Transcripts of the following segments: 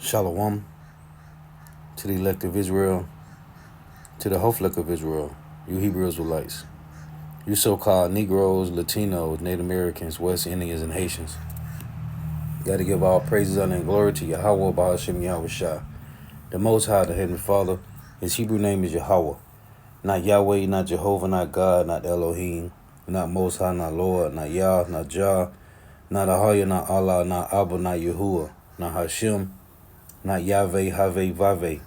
Shalom to the elect of Israel, to the Hoflek of Israel, you Hebrew Israelites, you so-called Negroes, Latinos, Native Americans, West Indians, and Haitians. You got to give all praises, honor, and glory to Yahweh, Ba'ashem, Yahweh Shah. The Most High, the Heavenly Father. His Hebrew name is Yahweh. Not Yahweh, not Jehovah, not God, not Elohim, not Most High, not Lord, not Yah, not Jah, not Ahaya, not Allah, not Abba, not Yahuwah, not Hashem, not Yahweh, Haveh, Vaveh.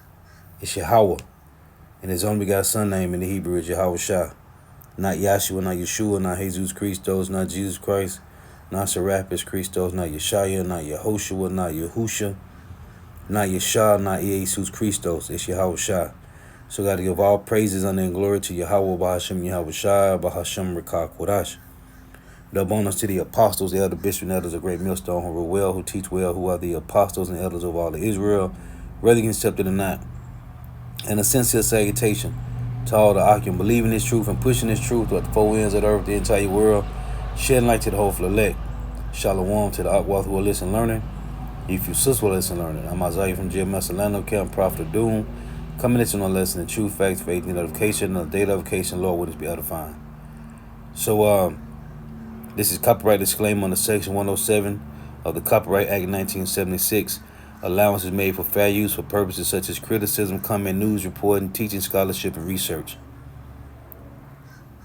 It's Yahweh. And his only begotten son name in the Hebrew is Yahweh Shah. Not Yahshua, not Yeshua, not Jesus Christos, not Jesus Christ, not Serapis Christos, not Yeshaya, not Yehoshua, not Yahusha, not Yeshua, not Jesus Christos. It's Yahweh Shah. So got to give all praises, honor, and glory to Yahweh, Ba'ashem, Yahweh Shah, Ba'ashem, Rekah, Kodash. The bonus to the apostles, the elder bishops, and elders of great millstone, who rule well, who teach well, who are the apostles and elders of all of Israel, whether you accepted or not. And a sincere salutation to all the Akim, believing this truth and pushing this truth throughout the four winds of the earth, the entire world, shedding light to the whole elect. Shalom to the Akwath who are listening, learning. If you sis will listen, learning. I'm Isaiah from GMS Atlanta, Camp Prophet of Doom, coming at you on a lesson in truth, facts, faith, and edification, and the data edification, Lord, would us be edifying. So, this is copyright disclaimer under Section 107 of the Copyright Act 1976. Allowance is made for fair use for purposes such as criticism, comment, news, reporting, teaching, scholarship, and research.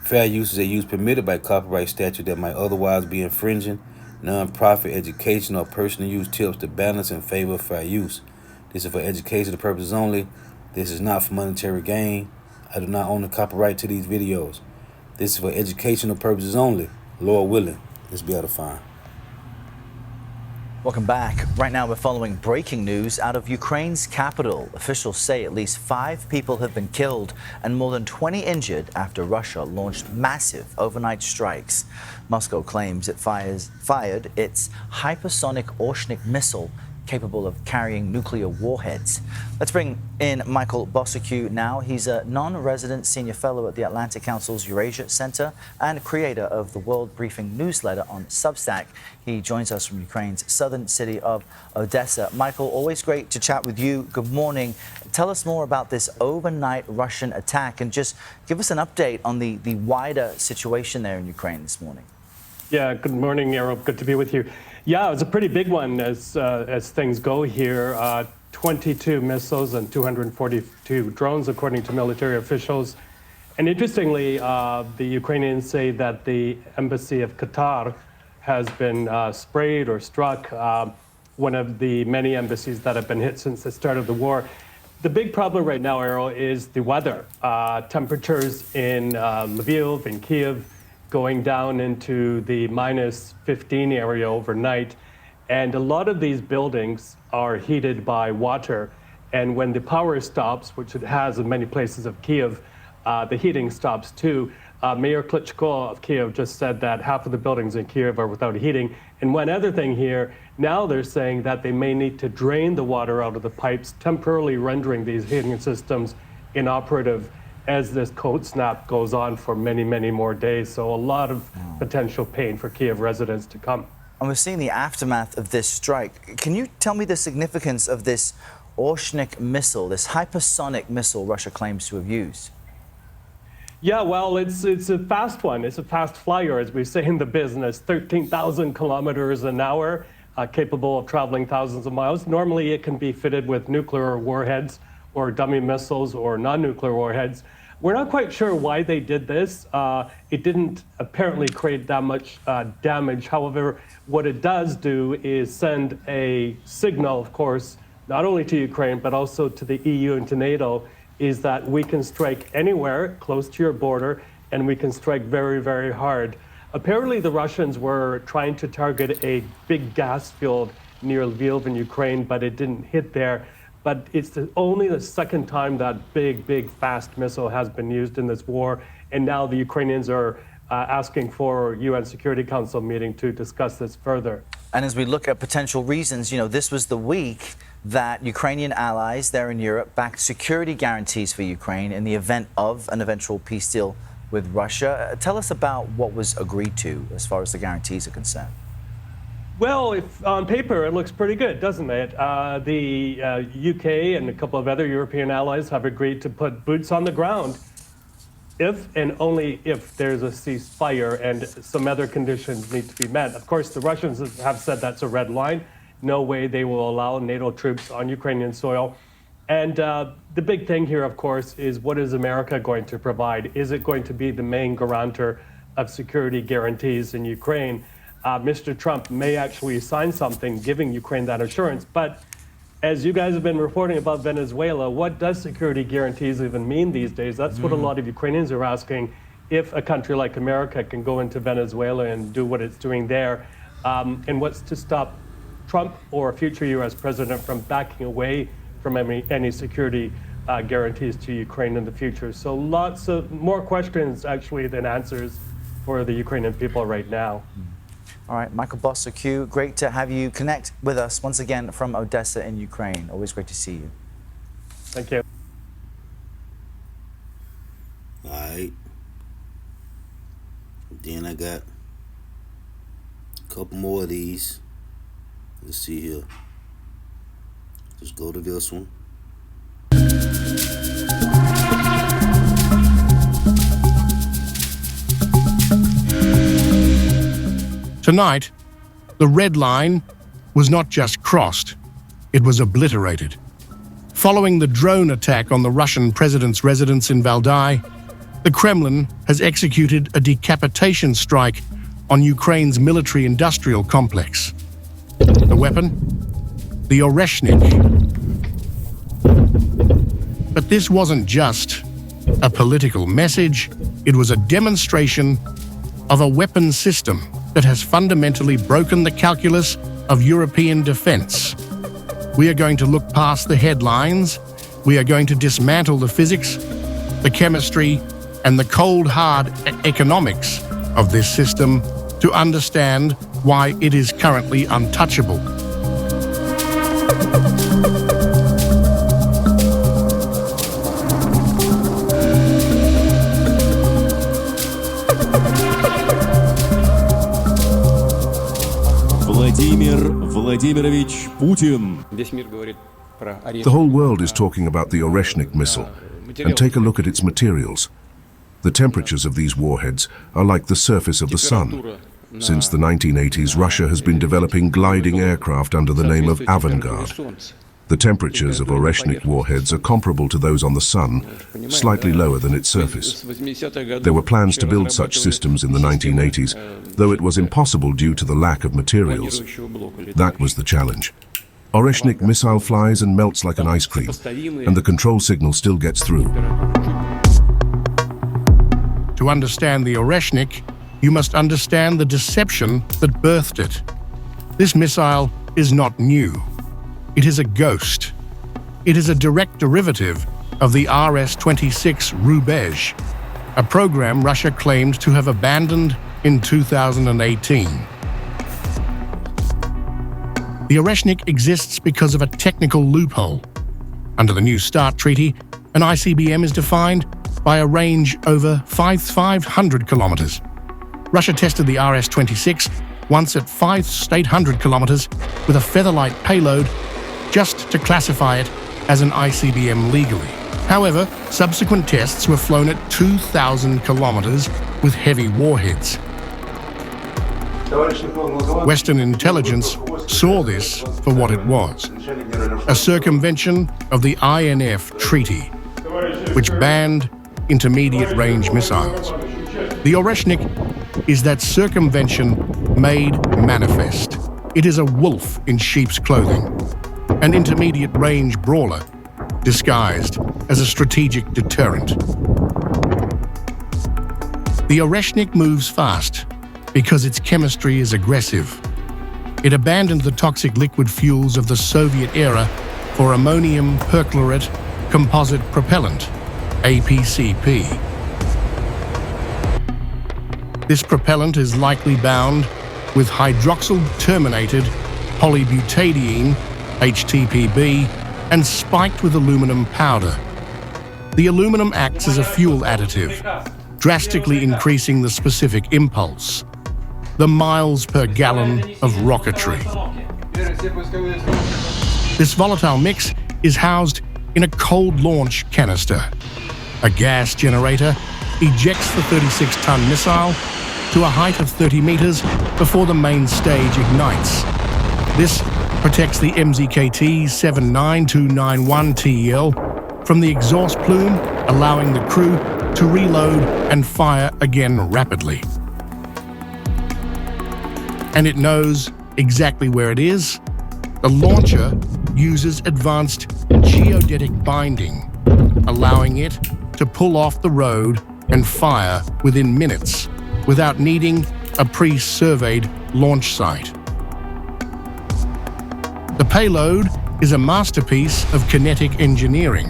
Fair use is a use permitted by copyright statute that might otherwise be infringing. Non-profit, educational, or personal use tips to balance in favor of fair use. This is for educational purposes only. This is not for monetary gain. I do not own the copyright to these videos. This is for educational purposes only. Lord willing, let's be edifying. Welcome back. Right now we're following breaking news out of Ukraine's capital. Officials say at least 5 people have been killed and more than 20 injured after Russia launched massive overnight strikes. Moscow claims it fired its hypersonic Orshnik missile capable of carrying nuclear warheads. Let's bring in Michael Bosacue now. He's a non-resident senior fellow at the Atlantic Council's Eurasia Center and creator of the World Briefing newsletter on Substack. He joins us from Ukraine's southern city of Odessa. Michael, always great to chat with you. Good morning. Tell us more about this overnight Russian attack and just give us an update on the wider situation there in Ukraine this morning. Yeah, good morning, Errol. Good to be with you. Yeah, it was a pretty big one as things go here. 22 missiles and 242 drones, according to military officials. And interestingly, the Ukrainians say that the embassy of Qatar has been sprayed or struck, one of the many embassies that have been hit since the start of the war. The big problem right now, Errol, is the weather. Temperatures in Lviv and Kiev going down into the minus 15 area overnight. And a lot of these buildings are heated by water. And when the power stops, which it has in many places of Kiev, the heating stops too. Mayor Klitschko of Kiev just said that half of the buildings in Kiev are without heating. And one other thing here, now they're saying that they may need to drain the water out of the pipes, temporarily rendering these heating systems inoperative as this cold snap goes on for many, many more days. So a lot of potential pain for Kiev residents to come. And we're seeing the aftermath of this strike. Can you tell me the significance of this Orshnik missile, this hypersonic missile Russia claims to have used? Yeah, well, it's a fast one. It's a fast flyer, as we say in the business, 13,000 kilometers an hour, capable of traveling thousands of miles. Normally, it can be fitted with nuclear warheads or dummy missiles or non-nuclear warheads. We're not quite sure why they did this. It didn't apparently create that much damage. However, what it does do is send a signal, of course, not only to Ukraine, but also to the EU and to NATO, is that we can strike anywhere close to your border, and we can strike very, very hard. Apparently, the Russians were trying to target a big gas field near Lviv in Ukraine, but it didn't hit there. But it's only the second time that big, fast missile has been used in this war. And now the Ukrainians are asking for a UN Security Council meeting to discuss this further. And as we look at potential reasons, this was the week that Ukrainian allies there in Europe backed security guarantees for Ukraine in the event of an eventual peace deal with Russia. Tell us about what was agreed to as far as the guarantees are concerned. Well, on paper, it looks pretty good, doesn't it? The UK and a couple of other European allies have agreed to put boots on the ground if and only if there's a ceasefire and some other conditions need to be met. Of course, the Russians have said that's a red line. No way they will allow NATO troops on Ukrainian soil. And the big thing here, of course, is what is America going to provide? Is it going to be the main guarantor of security guarantees in Ukraine? Mr. Trump may actually sign something giving Ukraine that assurance. But as you guys have been reporting about Venezuela, what does security guarantees even mean these days? That's what a lot of Ukrainians are asking, if a country like America can go into Venezuela and do what it's doing there. And what's to stop Trump or a future U.S. president from backing away from any security guarantees to Ukraine in the future? So lots of more questions, actually, than answers for the Ukrainian people right now. All right, Michael Bosaque, great to have you connect with us once again from Odessa in Ukraine. Always great to see you. Thank you. All right. Then I got a couple more of these. Let's see here. Just go to this one. Tonight, the red line was not just crossed, it was obliterated. Following the drone attack on the Russian president's residence in Valdai, the Kremlin has executed a decapitation strike on Ukraine's military-industrial complex. The weapon? The Oreshnik. But this wasn't just a political message, it was a demonstration of a weapon system that has fundamentally broken the calculus of European defense. We are going to look past the headlines, we are going to dismantle the physics, the chemistry, and the cold, hard economics of this system to understand why it is currently untouchable. Владимир Владимирович Putin. The whole world is talking about the Oreshnik missile, and take a look at its materials. The temperatures of these warheads are like the surface of the sun. Since the 1980s, Russia has been developing gliding aircraft under the name of Avangard. The temperatures of Oreshnik warheads are comparable to those on the sun, slightly lower than its surface. There were plans to build such systems in the 1980s, though it was impossible due to the lack of materials. That was the challenge. Oreshnik missile flies and melts like an ice cream, and the control signal still gets through. To understand the Oreshnik, you must understand the deception that birthed it. This missile is not new. It is a ghost. It is a direct derivative of the RS-26 Rubezh, a program Russia claimed to have abandoned in 2018. The Oreshnik exists because of a technical loophole. Under the New START Treaty, an ICBM is defined by a range over 500 kilometers. Russia tested the RS-26 once at 500 kilometers with a featherlight payload just to classify it as an ICBM legally. However, subsequent tests were flown at 2,000 kilometers with heavy warheads. Western intelligence saw this for what it was, a circumvention of the INF Treaty, which banned intermediate-range missiles. The Oreshnik is that circumvention made manifest. It is a wolf in sheep's clothing, an intermediate-range brawler disguised as a strategic deterrent. The Oreshnik moves fast because its chemistry is aggressive. It abandoned the toxic liquid fuels of the Soviet era for ammonium perchlorate composite propellant, APCP. This propellant is likely bound with hydroxyl-terminated polybutadiene, HTPB, and spiked with aluminum powder. The aluminum acts as a fuel additive, drastically increasing the specific impulse. the miles per gallon of rocketry. This volatile mix is housed in a cold launch canister. A gas generator ejects the 36-ton missile to a height of 30 meters before the main stage ignites. This protects the MZKT 79291TEL from the exhaust plume, allowing the crew to reload and fire again rapidly. And it knows exactly where it is. The launcher uses advanced geodetic binding, allowing it to pull off the road and fire within minutes without needing a pre-surveyed launch site. The payload is a masterpiece of kinetic engineering.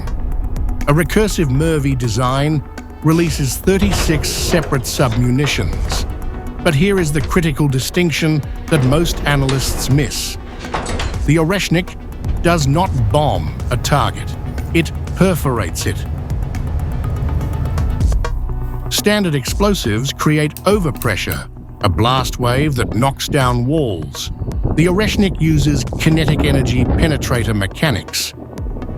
A recursive MIRV design releases 36 separate submunitions. But here is the critical distinction that most analysts miss. The Oreshnik does not bomb a target. It perforates it. Standard explosives create overpressure, a blast wave that knocks down walls. The Oreshnik uses kinetic energy penetrator mechanics.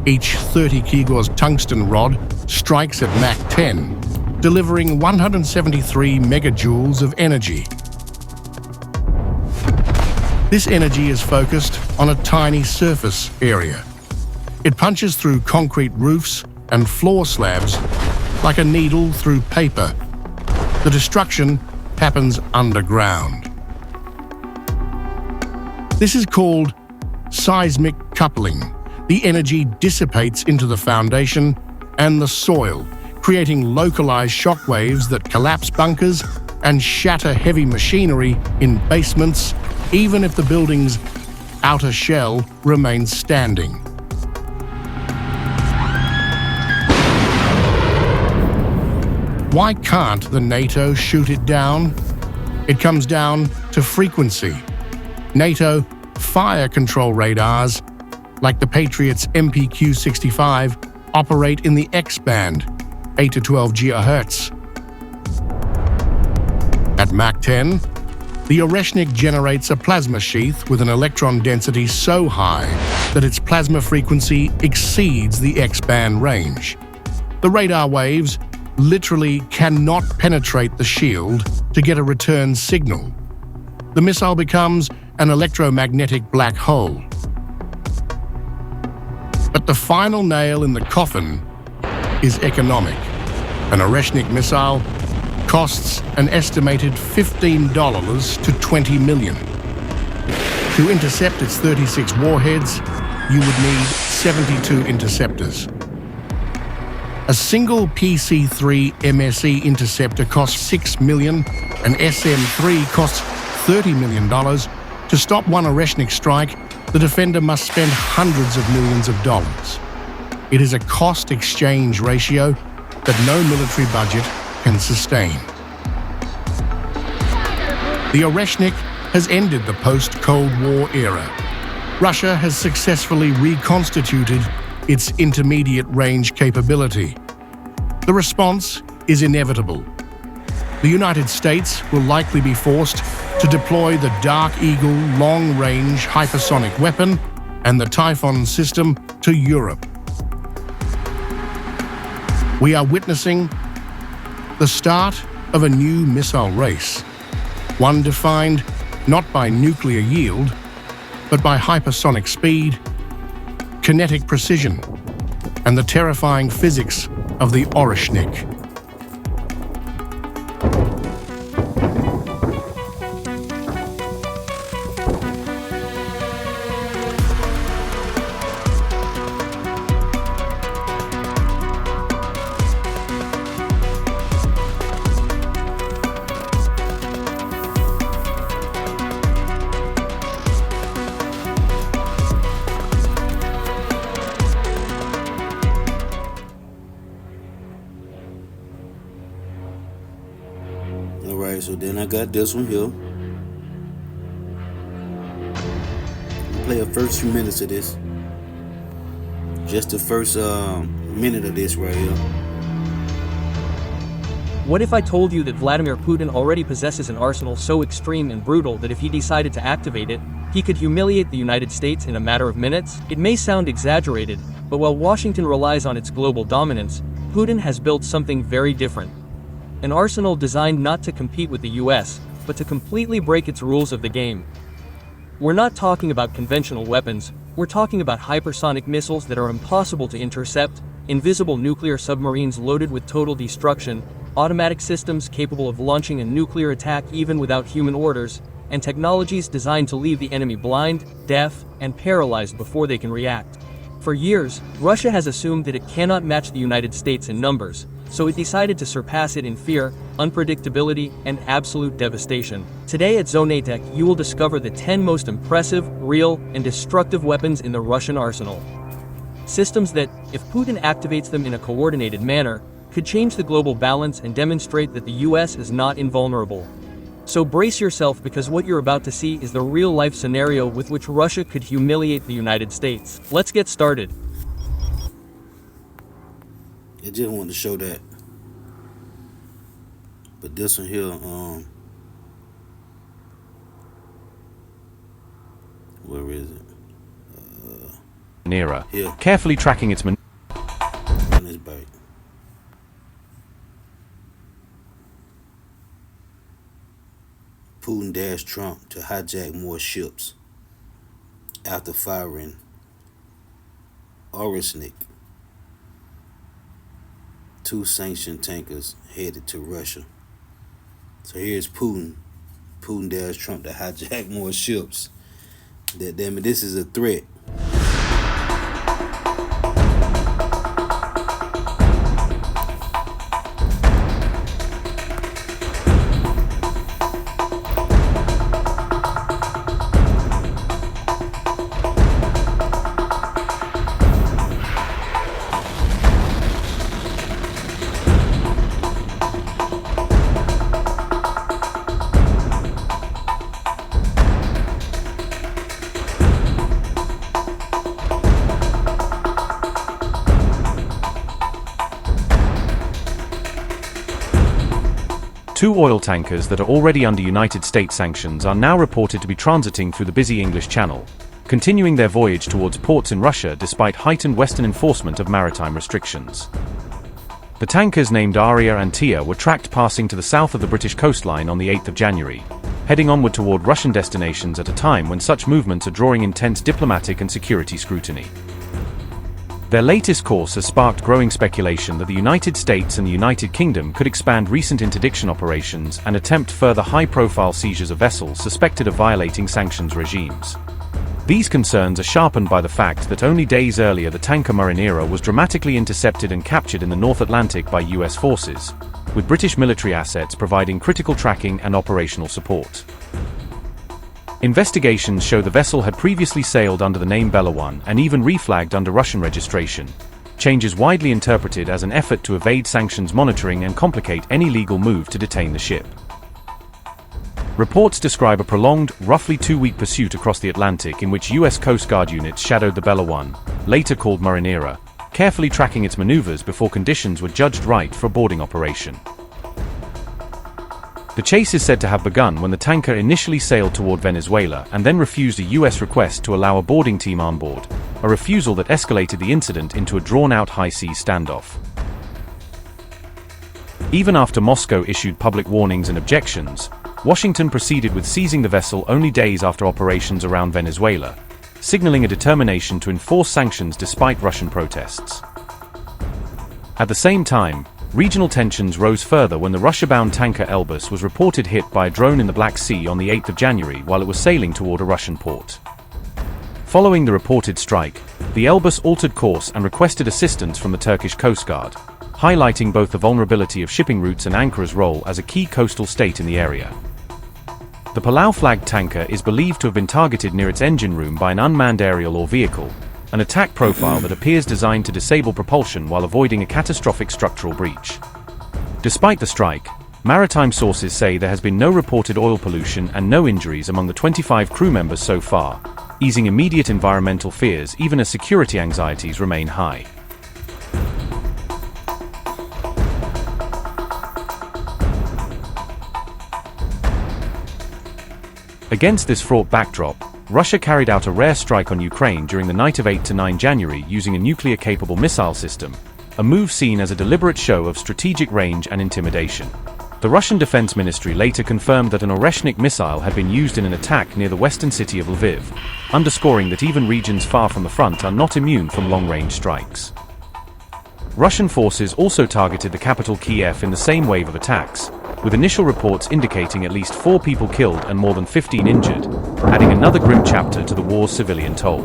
Each 30 Kigors tungsten rod strikes at Mach 10, delivering 173 megajoules of energy. This energy is focused on a tiny surface area. It punches through concrete roofs and floor slabs like a needle through paper. The destruction happens underground. This is called seismic coupling. The energy dissipates into the foundation and the soil, creating localized shockwaves that collapse bunkers and shatter heavy machinery in basements, even if the building's outer shell remains standing. Why can't the NATO shoot it down? It comes down to frequency. NATO fire control radars, like the Patriot's MPQ-65, operate in the X-band, 8 to 12 GHz. At Mach 10, the Oreshnik generates a plasma sheath with an electron density so high that its plasma frequency exceeds the X-band range. The radar waves literally cannot penetrate the shield to get a return signal. The missile becomes an electromagnetic black hole. But the final nail in the coffin is economic. An Oreshnik missile costs an estimated $15 to $20 million. To intercept its 36 warheads, you would need 72 interceptors. A single PC-3 MSE interceptor costs $6 million, and SM-3 costs $30 million. To stop one Oreshnik strike, the defender must spend hundreds of millions of dollars. It is a cost-exchange ratio that no military budget can sustain. The Oreshnik has ended the post-Cold War era. Russia has successfully reconstituted its intermediate-range capability. The response is inevitable. The United States will likely be forced to deploy the Dark Eagle long-range hypersonic weapon and the Typhon system to Europe. We are witnessing the start of a new missile race, one defined not by nuclear yield, but by hypersonic speed, kinetic precision, and the terrifying physics of the Oreshnik. Alright, so then I got this one here. I'll play the first few minutes of this. Just the first minute of this right here. What if I told you that Vladimir Putin already possesses an arsenal so extreme and brutal that if he decided to activate it, he could humiliate the United States in a matter of minutes? It may sound exaggerated, but while Washington relies on its global dominance, Putin has built something very different. An arsenal designed not to compete with the US, but to completely break its rules of the game. We're not talking about conventional weapons, we're talking about hypersonic missiles that are impossible to intercept, invisible nuclear submarines loaded with total destruction, automatic systems capable of launching a nuclear attack even without human orders, and technologies designed to leave the enemy blind, deaf, and paralyzed before they can react. For years, Russia has assumed that it cannot match the United States in numbers, so it decided to surpass it in fear, unpredictability, and absolute devastation. Today at Zonatech, you will discover the 10 most impressive, real, and destructive weapons in the Russian arsenal. Systems that, if Putin activates them in a coordinated manner, could change the global balance and demonstrate that the US is not invulnerable. So brace yourself, because what you're about to see is the real-life scenario with which Russia could humiliate the United States. Let's get started. I just wanted to show that. But this one here, where is it? Era, Here. carefully tracking its On this bike. Putin dashed Trump to hijack more ships after firing Armoury. 2 sanctioned tankers headed to Russia. So here's Putin. Putin dashed Trump to hijack more ships. Damn it, this is a threat. Two oil tankers that are already under United States sanctions are now reported to be transiting through the busy English Channel, continuing their voyage towards ports in Russia despite heightened Western enforcement of maritime restrictions. The tankers named Aria and Tia were tracked passing to the south of the British coastline on the 8th of January, heading onward toward Russian destinations at a time when such movements are drawing intense diplomatic and security scrutiny. Their latest course has sparked growing speculation that the United States and the United Kingdom could expand recent interdiction operations and attempt further high-profile seizures of vessels suspected of violating sanctions regimes. These concerns are sharpened by the fact that only days earlier the tanker Marinera was dramatically intercepted and captured in the North Atlantic by US forces, with British military assets providing critical tracking and operational support. Investigations show the vessel had previously sailed under the name Bella 1 and even reflagged under Russian registration, changes widely interpreted as an effort to evade sanctions monitoring and complicate any legal move to detain the ship. Reports describe a prolonged, roughly 2-week pursuit across the Atlantic in which US Coast Guard units shadowed the Bella 1, later called Marinera, carefully tracking its maneuvers before conditions were judged right for a boarding operation. The chase is said to have begun when the tanker initially sailed toward Venezuela and then refused a US request to allow a boarding team on board, a refusal that escalated the incident into a drawn-out high-seas standoff. Even after Moscow issued public warnings and objections, Washington proceeded with seizing the vessel only days after operations around Venezuela, signaling a determination to enforce sanctions despite Russian protests. At the same time, regional tensions rose further when the Russia-bound tanker Elbus was reported hit by a drone in the Black Sea on the 8th of January while it was sailing toward a Russian port. Following the reported strike, the Elbus altered course and requested assistance from the Turkish Coast Guard, highlighting both the vulnerability of shipping routes and Ankara's role as a key coastal state in the area. The Palau-flagged tanker is believed to have been targeted near its engine room by an unmanned aerial or vehicle, an attack profile that appears designed to disable propulsion while avoiding a catastrophic structural breach. Despite the strike, maritime sources say there has been no reported oil pollution and no injuries among the 25 crew members so far, easing immediate environmental fears even as security anxieties remain high. Against this fraught backdrop, Russia carried out a rare strike on Ukraine during the night of 8 to 9 January using a nuclear-capable missile system, a move seen as a deliberate show of strategic range and intimidation. The Russian Defense Ministry later confirmed that an Oreshnik missile had been used in an attack near the western city of Lviv, underscoring that even regions far from the front are not immune from long-range strikes. Russian forces also targeted the capital Kiev in the same wave of attacks, with initial reports indicating at least 4 people killed and more than 15 injured, adding another grim chapter to the war's civilian toll.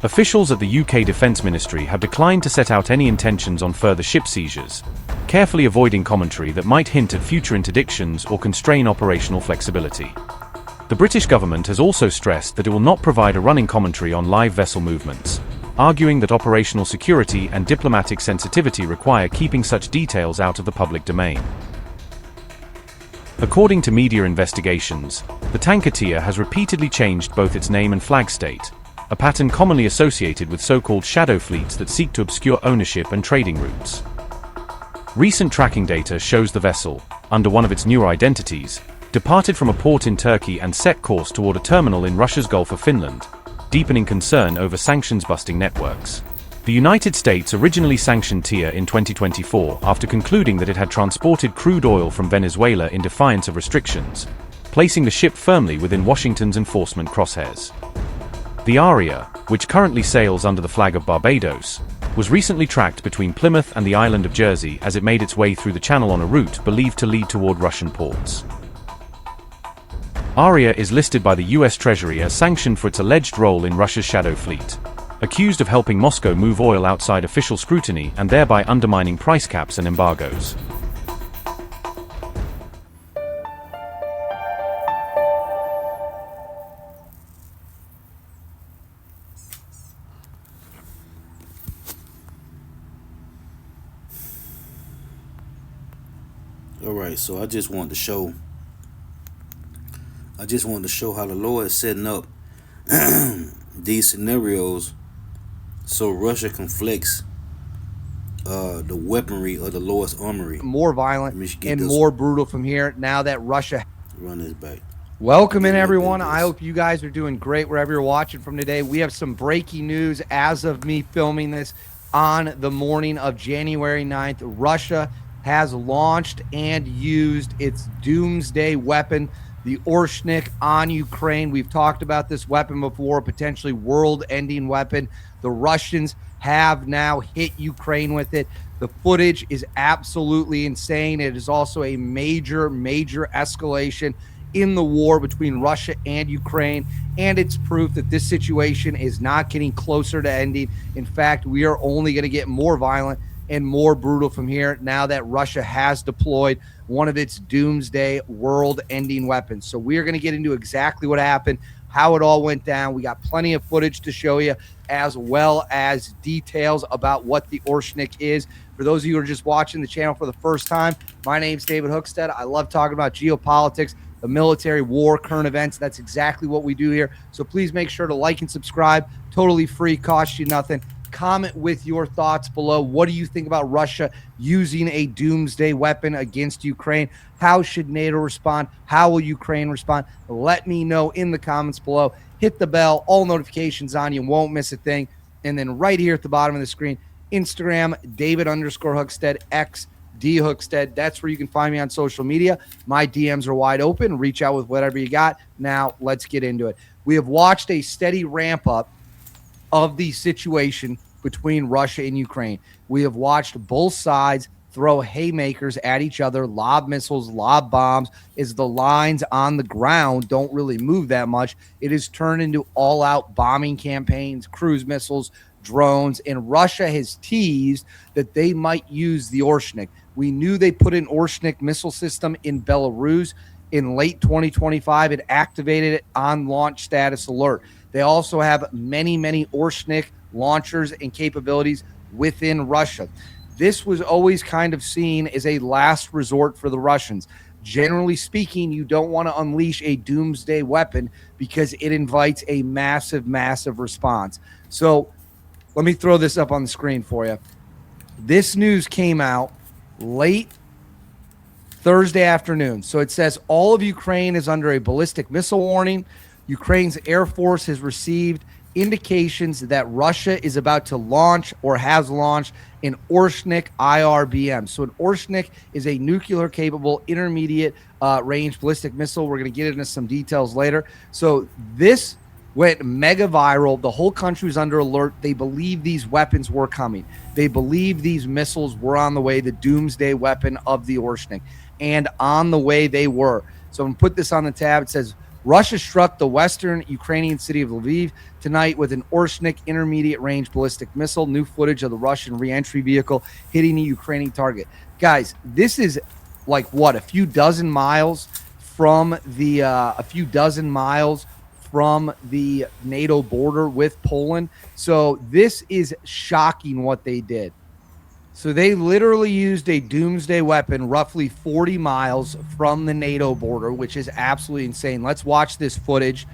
Officials at the UK Defence Ministry have declined to set out any intentions on further ship seizures, carefully avoiding commentary that might hint at future interdictions or constrain operational flexibility. The British government has also stressed that it will not provide a running commentary on live vessel movements, arguing that operational security and diplomatic sensitivity require keeping such details out of the public domain. According to media investigations, the tanker tier has repeatedly changed both its name and flag state, a pattern commonly associated with so-called shadow fleets that seek to obscure ownership and trading routes. Recent tracking data shows the vessel, under one of its newer identities, departed from a port in Turkey and set course toward a terminal in Russia's Gulf of Finland, deepening concern over sanctions-busting networks. The United States originally sanctioned TIA in 2024 after concluding that it had transported crude oil from Venezuela in defiance of restrictions, placing the ship firmly within Washington's enforcement crosshairs. The Aria, which currently sails under the flag of Barbados, was recently tracked between Plymouth and the island of Jersey as it made its way through the channel on a route believed to lead toward Russian ports. Aria is listed by the US Treasury as sanctioned for its alleged role in Russia's shadow fleet, accused of helping Moscow move oil outside official scrutiny and thereby undermining price caps and embargoes. Alright, so I just wanted to show how the Lord is setting up these scenarios so Russia can flex the weaponry of the Lord's armory. More violent and more brutal from here now that Russia. Run this back. Welcome in, everyone. I hope you guys are doing great wherever you're watching from today. We have some breaking news as of me filming this on the morning of January 9th. Russia has launched and used its doomsday weapon, the Oreshnik, on Ukraine. We've talked about this weapon before, potentially world-ending weapon. The Russians have now hit Ukraine with it. The footage is absolutely insane. It is also a major, major escalation in the war between Russia and Ukraine, and it's proof that this situation is not getting closer to ending. In fact, we are only going to get more violent and more brutal from here now that Russia has deployed one of its doomsday world-ending weapons. So we are going to get into exactly what happened, how it all went down. We got plenty of footage to show you, as well as details about what the Oreshnik is. For those of you who are just watching the channel for the first time, my name's David Hookstead. I love talking about geopolitics, the military, war, current events. That's exactly what we do here. So please make sure to like and subscribe. Totally free, costs you nothing. Comment with your thoughts below. What do you think about Russia using a doomsday weapon against Ukraine? How should NATO respond? How will Ukraine respond? Let me know in the comments below. Hit the bell, all notifications on. You won't miss a thing. And then right here at the bottom of the screen, Instagram, David_Hookstead, X, D Hookstead. That's where you can find me on social media. My DMs are wide open. Reach out with whatever you got. Now let's get into it. We have watched a steady ramp up of the situation between Russia and Ukraine. We have watched both sides throw haymakers at each other, lob missiles, lob bombs. As the lines on the ground don't really move that much, it has turned into all-out bombing campaigns, cruise missiles, drones, and Russia has teased that they might use the Oreshnik. We knew they put an Oreshnik missile system in Belarus in late 2025. It activated it on launch status alert. They also have many, many Oreshnik launchers and capabilities within Russia. This was always kind of seen as a last resort for the Russians. Generally speaking, you don't want to unleash a doomsday weapon because it invites a massive, massive response. So let me throw this up on the screen for you. This news came out late Thursday afternoon. So it says all of Ukraine is under a ballistic missile warning. Ukraine's Air Force has received indications that Russia is about to launch or has launched an Orshnik IRBM. So an Orshnik is a nuclear-capable intermediate range ballistic missile. We're going to get into some details later. So this went mega viral. The whole country was under alert. They believe these weapons were coming. They believe these missiles were on the way, the doomsday weapon of the Orshnik. And on the way they were. So I'm going to put this on the tab. It says, Russia struck the western Ukrainian city of Lviv tonight with an Orshnik intermediate-range ballistic missile. New footage of the Russian re-entry vehicle hitting a Ukrainian target. Guys, this is like what, a few dozen miles from the NATO border with Poland. So this is shocking what they did. So they literally used a doomsday weapon roughly 40 miles from the NATO border, which is absolutely insane. Let's watch this footage.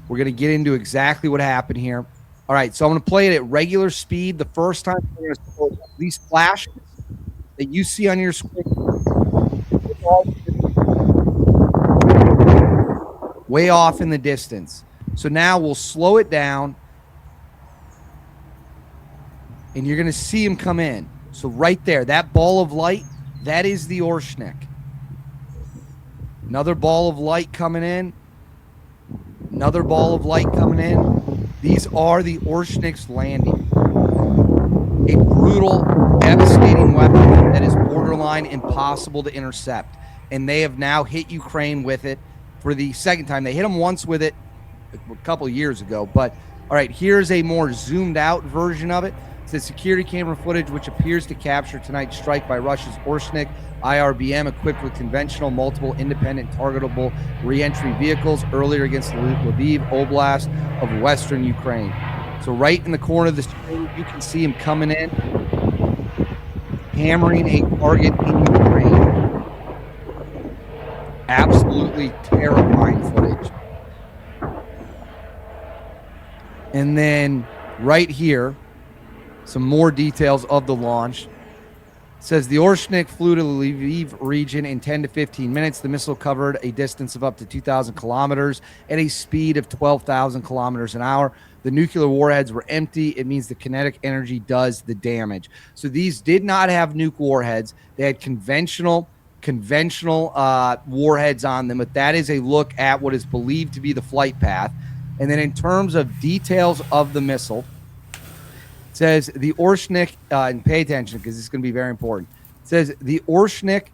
We're going to get into exactly what happened here. All right, so I'm going to play it at regular speed. The first time we're going to show these flashes that you see on your screen way off in the distance. So now we'll slow it down. And you're going to see him come in. So right there, that ball of light, that is the Orshnik. Another ball of light coming in. Another ball of light coming in. These are the Orshniks landing. A brutal, devastating weapon that is borderline impossible to intercept. And they have now hit Ukraine with it for the second time. They hit them once with it a couple of years ago. But, all right, here's a more zoomed out version of it. It's the security camera footage which appears to capture tonight's strike by Russia's Orshnik IRBM equipped with conventional multiple independent targetable re-entry vehicles earlier against the Lviv Oblast of western Ukraine. So right in the corner of the screen, you can see him coming in, hammering a target in Ukraine. Absolutely terrifying footage. And then right here, some more details of the launch. It says the Orshnik flew to the Lviv region in 10 to 15 minutes. The missile covered a distance of up to 2,000 kilometers at a speed of 12,000 kilometers an hour. The nuclear warheads were empty. It means the kinetic energy does the damage. So these did not have nuke warheads. They had conventional warheads on them, but that is a look at what is believed to be the flight path. And then in terms of details of the missile, says the Orshnik, and pay attention because this is going to be very important. It says the Orshnik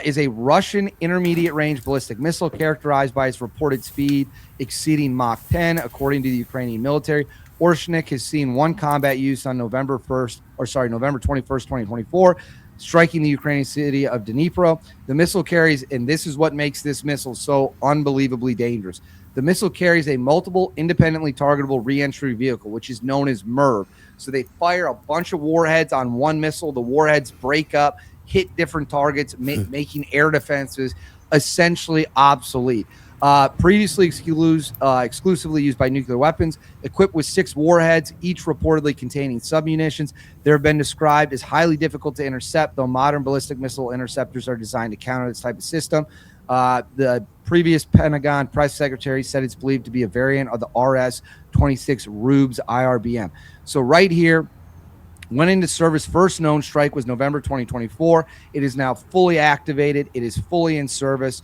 is a Russian intermediate-range ballistic missile characterized by its reported speed exceeding Mach 10, according to the Ukrainian military. Orshnik has seen one combat use on November 21st, 2024, striking the Ukrainian city of Dnipro. The missile carries, and this is what makes this missile so unbelievably dangerous. The missile carries a multiple independently targetable re-entry vehicle, which is known as MIRV. So they fire a bunch of warheads on one missile. The warheads break up, hit different targets, making air defenses essentially obsolete. Previously exclusively used by nuclear weapons, equipped with 6 warheads, each reportedly containing submunitions. They have been described as highly difficult to intercept, though modern ballistic missile interceptors are designed to counter this type of system. The previous Pentagon press secretary said it's believed to be a variant of the RS-26 Rubes IRBM. So right here, went into service. First known strike was November 2024. It is now fully activated. It is fully in service.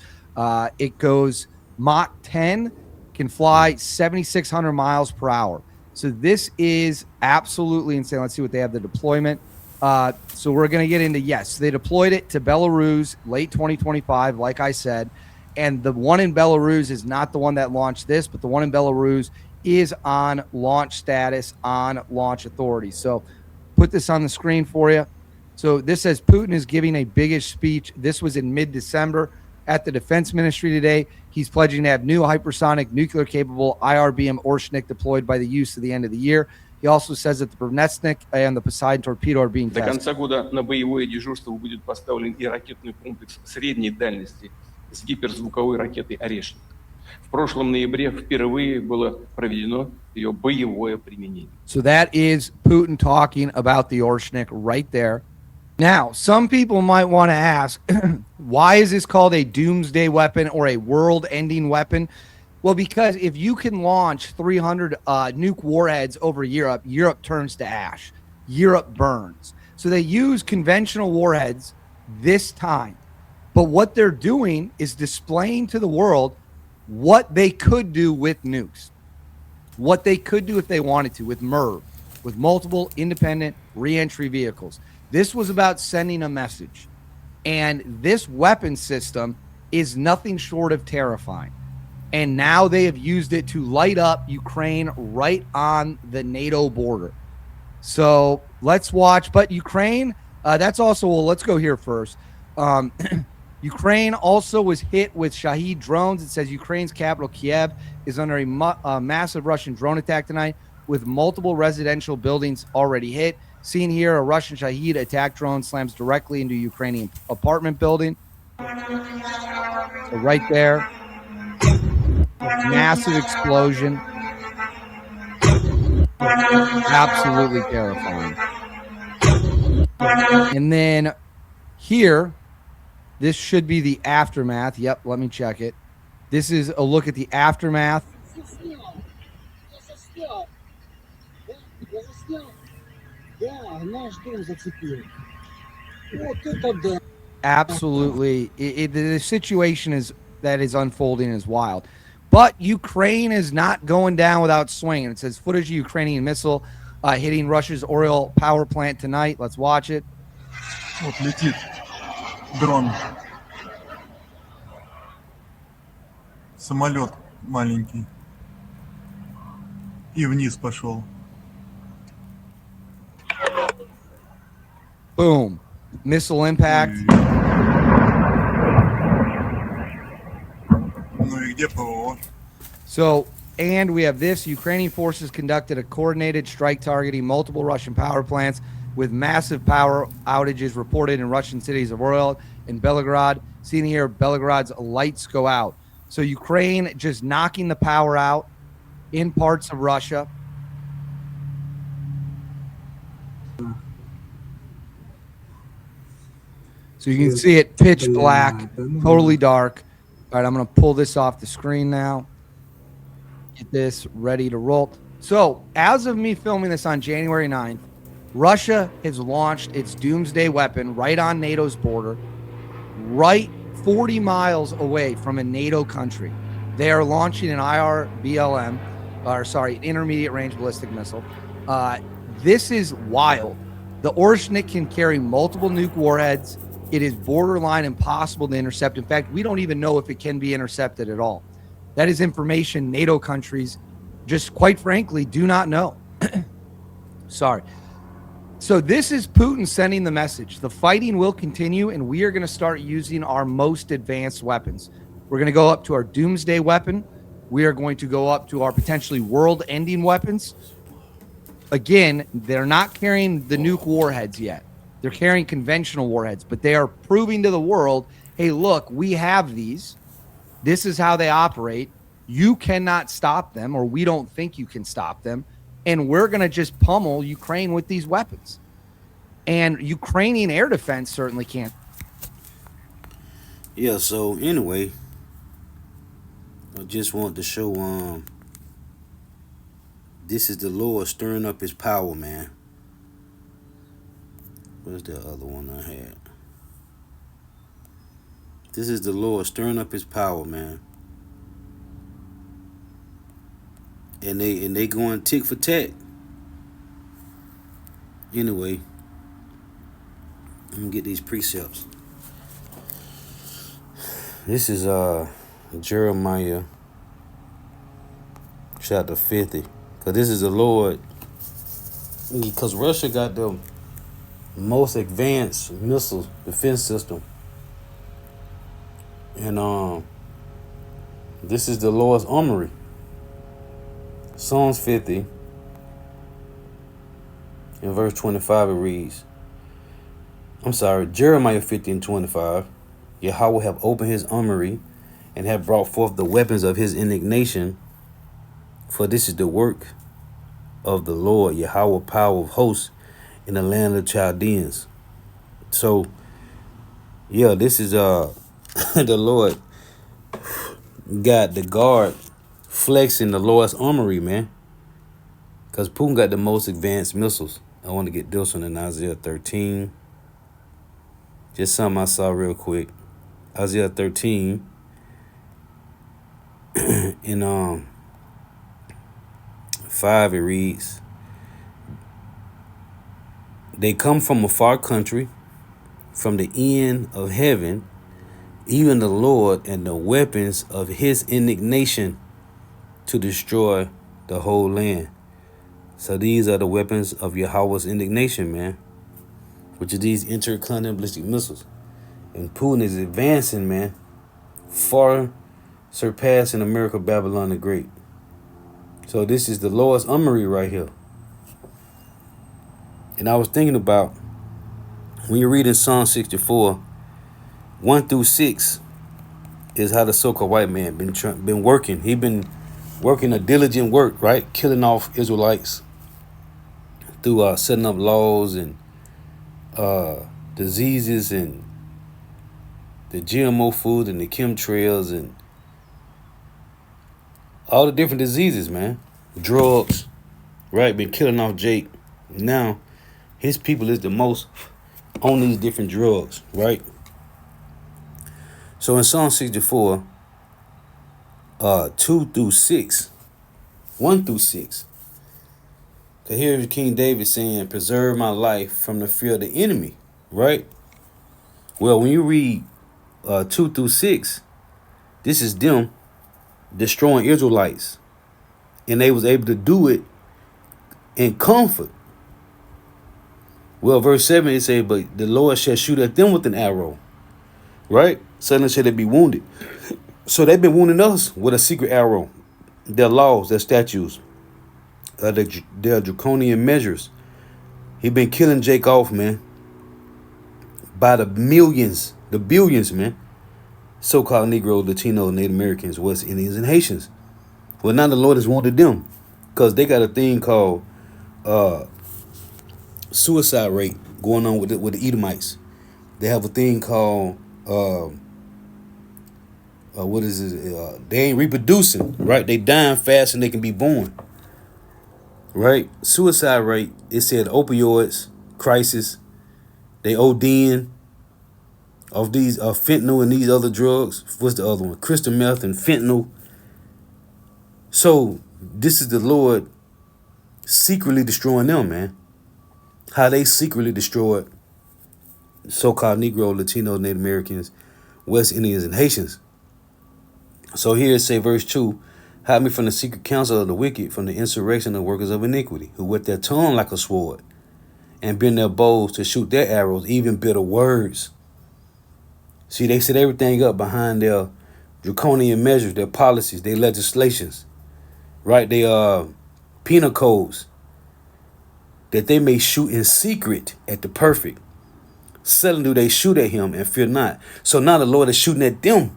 It goes Mach 10, can fly 7,600 miles per hour. So this is absolutely insane. Let's see what they have the deployment. So we're going to get into, yes, they deployed it to Belarus late 2025, like I said. And the one in Belarus is not the one that launched this, but the one in Belarus is on launch status, on launch authority. So put this on the screen for you. So this says Putin is giving a biggish speech. This was in mid-December at the Defense Ministry today. He's pledging to have new hypersonic nuclear-capable IRBM Orshnik deployed by the use of the end of the year. He also says that the Brunetsnik and the Poseidon torpedo are being tested. До конца года на боевое дежурство будет поставлен и ракетный комплекс средней дальности с гиперзвуковой ракетой «Орешник». В прошлом ноябре впервые было проведено ее боевое применение. So that is Putin talking about the Orshnik right there. Now, some people might want to ask, why is this called a doomsday weapon or a world-ending weapon? Well, because if you can launch 300 nuke warheads over Europe, Europe turns to ash. Europe burns. So they use conventional warheads this time. But what they're doing is displaying to the world what they could do with nukes, what they could do if they wanted to with MERV, with multiple independent reentry vehicles. This was about sending a message. And this weapon system is nothing short of terrifying. And now they have used it to light up Ukraine right on the NATO border. So let's watch. But Ukraine, that's also, well, let's go here first. Ukraine also was hit with Shahed drones. It says Ukraine's capital, Kiev, is under a massive Russian drone attack tonight with multiple residential buildings already hit. Seen here, a Russian Shahed attack drone slams directly into a Ukrainian apartment building. So right there, massive explosion. Absolutely terrifying. And then here, this should be the aftermath. Yep, let me check it. This is a look at the aftermath. Absolutely. The situation that is unfolding is wild. But Ukraine is not going down without swinging. It says footage of Ukrainian missile hitting Russia's oil power plant tonight. Let's watch it. Вот летит дрон. Самолет маленький. И вниз пошел. Boom. Missile impact. Ну и где ПВО? So, and we have this. Ukrainian forces conducted a coordinated strike targeting multiple Russian power plants with massive power outages reported in Russian cities of Oryol and Belgorod. Seen here, Belgorod's lights go out. So Ukraine just knocking the power out in parts of Russia. So you can see it pitch black, totally dark. All right, I'm going to pull this off the screen now. Get this ready to roll. So as of me filming this on January 9th, Russia has launched its doomsday weapon right on NATO's border, right 40 miles away from a NATO country. They are launching an IRBLM, an intermediate range ballistic missile. This is wild. The Orshnik can carry multiple nuke warheads. It is borderline impossible to intercept. In fact, we don't even know if it can be intercepted at all. That is information NATO countries just quite frankly do not know. Sorry. So this is Putin sending the message. The fighting will continue, and we are going to start using our most advanced weapons. We're going to go up to our doomsday weapon. We are going to go up to our potentially world-ending weapons. Again, they're not carrying the nuke warheads yet. They're carrying conventional warheads, but they are proving to the world, hey, look, we have these. This is how they operate. You cannot stop them, or we don't think you can stop them. And we're going to just pummel Ukraine with these weapons. And Ukrainian air defense certainly can't. Yeah, so anyway, I just want to show this is the Lord stirring up his power, man. Where's the other one I had? This is the Lord stirring up his power, man. And they going tick for tat. Anyway, let me get these precepts. This is Jeremiah chapter 50. Because this is the Lord. Because Russia got the most advanced missile defense system. And this is the Lord's Armoury. Psalms 50 in verse 25 it reads, Jeremiah 50 and 25, Yahweh have opened his armory and have brought forth the weapons of his indignation. For this is the work of the Lord, Yahweh, power of hosts, in the land of Chaldeans. So, yeah, this is the Lord got the guard flexing the Lord's armory, man. Because Putin got the most advanced missiles. I want to get this one in Isaiah 13. Just something I saw real quick. Isaiah 13 in 5 it reads, they come from a far country, from the end of heaven, even the Lord and the weapons of his indignation to destroy the whole land. So these are the weapons of Yahweh's indignation, man, which are these intercontinental ballistic missiles. And Putin is advancing, man, far surpassing America, Babylon the Great. So this is the Lord's Armoury right here. And I was thinking about, when you read in Psalm 64, 1 through 6 is how the so-called white man been working. He been working a diligent work, right? Killing off Israelites through setting up laws and diseases and the GMO food and the chemtrails and all the different diseases, man. Drugs, right? Been killing off Jake. Now, his people is the most on these different drugs, right? So in Psalm 64, 2 through 6, 1 through 6, to hear King David saying, preserve my life from the fear of the enemy, right? Well, when you read 2 through 6, this is them destroying Israelites. And they was able to do it in comfort. Well, verse 7, it says, but the Lord shall shoot at them with an arrow, right? Suddenly shall they be wounded. So they've been wounding us with a secret arrow. Their laws, their statutes, their draconian measures. He been killing Jake off, man, by the millions, the billions, man. So-called Negro, Latino, Native Americans, West Indians, and Haitians. Well, now the Lord has wounded them because they got a thing called suicide rate going on with the Edomites. They have a thing called what is it? They ain't reproducing, right? They dying fast and they can be born, right? Suicide rate. It said opioids crisis. They ODing of these fentanyl and these other drugs. What's the other one? Crystal meth and fentanyl. So this is the Lord secretly destroying them, man. How they secretly destroyed so-called Negro, Latino, Native Americans, West Indians, and Haitians. So here it say verse 2, hide me from the secret counsel of the wicked, from the insurrection of workers of iniquity, who with their tongue like a sword, and bend their bows to shoot their arrows, even bitter words. See, they set everything up behind their draconian measures, their policies, their legislations, right? They penal codes that they may shoot in secret at the perfect. Suddenly do they shoot at him and fear not. So now the Lord is shooting at them.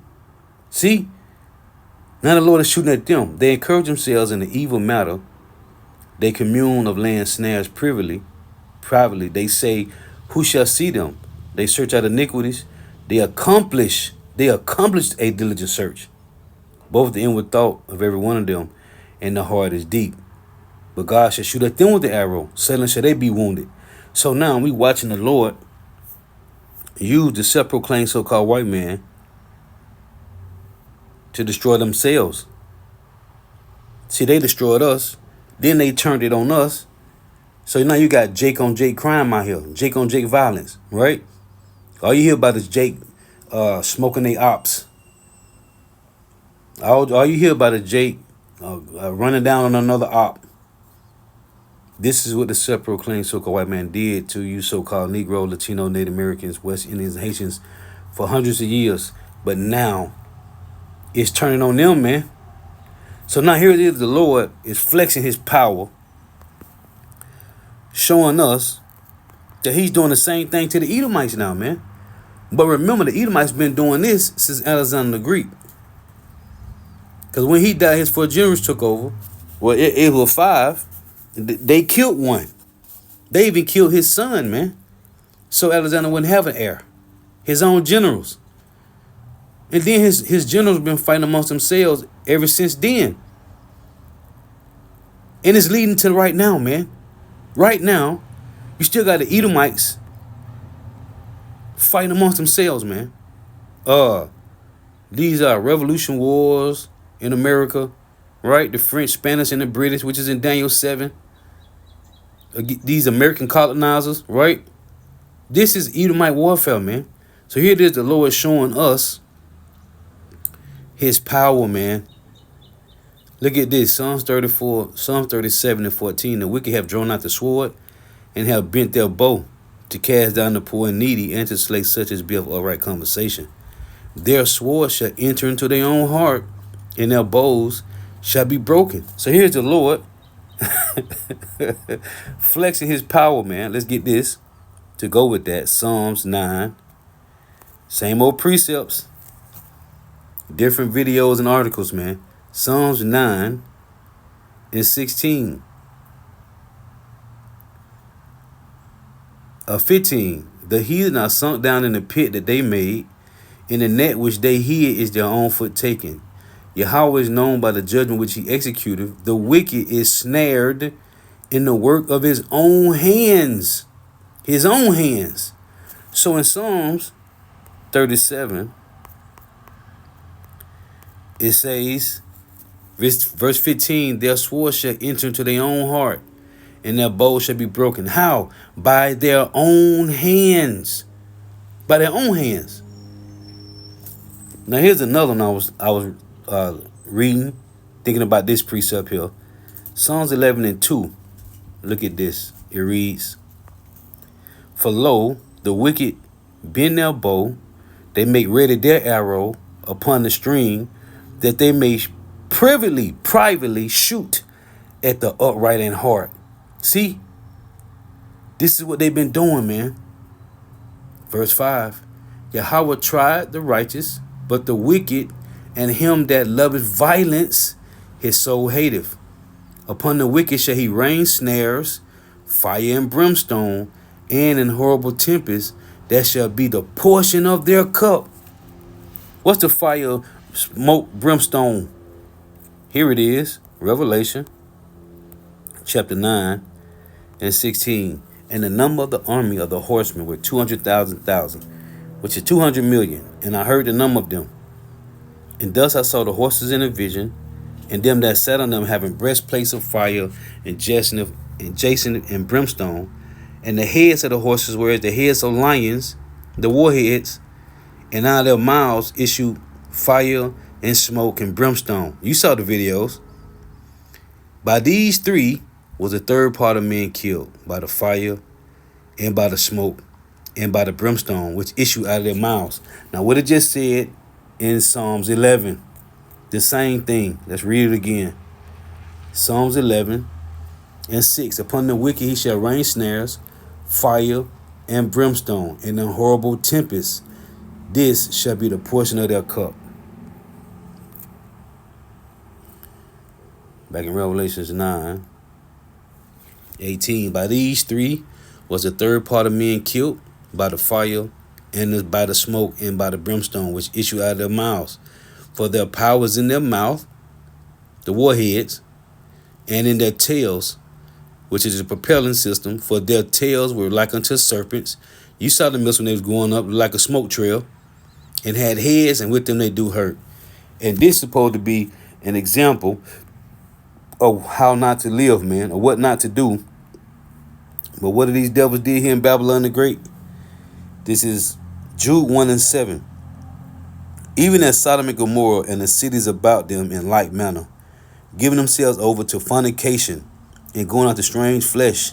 See? Now the Lord is shooting at them. They encourage themselves in the evil matter. They commune of land snares privately. They say, who shall see them? They search out iniquities. They accomplished a diligent search. Both the inward thought of every one of them and the heart is deep. But God shall shoot at them with the arrow. Suddenly shall they be wounded. So now we watching the Lord use the self-proclaimed so-called white man to destroy themselves. See, they destroyed us. Then they turned it on us. So now you got Jake on Jake crime out here. Jake on Jake violence, right? All you hear about is Jake smoking they ops. All you hear about is Jake running down on another op. This is what the self-proclaimed so-called white man did to you so-called Negro, Latino, Native Americans, West Indians, and Haitians for hundreds of years. But now it's turning on them, man. So now here it is, the Lord is flexing his power, showing us that he's doing the same thing to the Edomites now, man. But remember, the Edomites been doing this since Alexander the Greek. Because when he died, his 4 generals took over. Well, it was 5. They killed one. They even killed his son, man. So Alexander wouldn't have an heir. His own generals. And then his generals been fighting amongst themselves ever since then. And it's leading to right now, man. Right now, you still got the Edomites fighting amongst themselves, man. These are revolution wars in America, right? The French, Spanish, and the British, which is in Daniel 7. These American colonizers, right? This is Edomite warfare, man. So here it is, the Lord showing us his power, man. Look at this, Psalms 34, Psalms 37 and 14. The wicked have drawn out the sword and have bent their bow to cast down the poor and needy and to slay such as be of upright conversation. Their sword shall enter into their own heart, and their bows shall be broken. So here's the Lord flexing his power, man. Let's get this to go with that. Psalms 9. Same old precepts. Different videos and articles, man. Psalms 9 and 16. 15. The heathen are sunk down in the pit that they made. In the net which they hid is their own foot taken. Yahweh is known by the judgment which he executed. The wicked is snared in the work of his own hands. His own hands. So in Psalms 37, it says, verse 15, their sword shall enter into their own heart, and their bow shall be broken. How? By their own hands. By their own hands. Now here's another one I was reading, thinking about this precept here. Psalms 11 and 2. Look at this. It reads, for lo, the wicked bend their bow, they make ready their arrow upon the string, that they may privately shoot at the upright in heart. See? This is what they've been doing, man. Verse 5. Yahweh tried the righteous, but the wicked and him that loveth violence, his soul hateth. Upon the wicked shall he rain snares, fire and brimstone, and in horrible tempest, that shall be the portion of their cup. What's the fire, smoke, brimstone? Here it is, Revelation, chapter 9 and 16. And the number of the army of the horsemen were 200,000, which is 200 million. And I heard the number of them. And thus I saw the horses in a vision, and them that sat on them having breastplates of fire and jacinth and brimstone. And the heads of the horses were as the heads of lions, the warheads, and out of their mouths issued fire and smoke and brimstone. You saw the videos. By these three was a third part of men killed, by the fire and by the smoke and by the brimstone, which issue out of their mouths. Now, what it just said in Psalms 11, the same thing. Let's read it again. Psalms 11 and 6. Upon the wicked he shall rain snares, fire, and brimstone, and a horrible tempest. This shall be the portion of their cup. Back in Revelations 9, 18. By these three was the third part of men killed, by the fire, and by the smoke, and by the brimstone, which issue out of their mouths. For their power is in their mouth, the warheads, and in their tails, which is a propelling system. For their tails were like unto serpents. You saw the missiles when they was going up like a smoke trail, and had heads, and with them they do hurt. And this is supposed to be an example of how not to live, man, or what not to do. But what did these devils did here in Babylon the Great? This is Jude 1 and 7. Even as Sodom and Gomorrah and the cities about them in like manner, giving themselves over to fornication and going after strange flesh,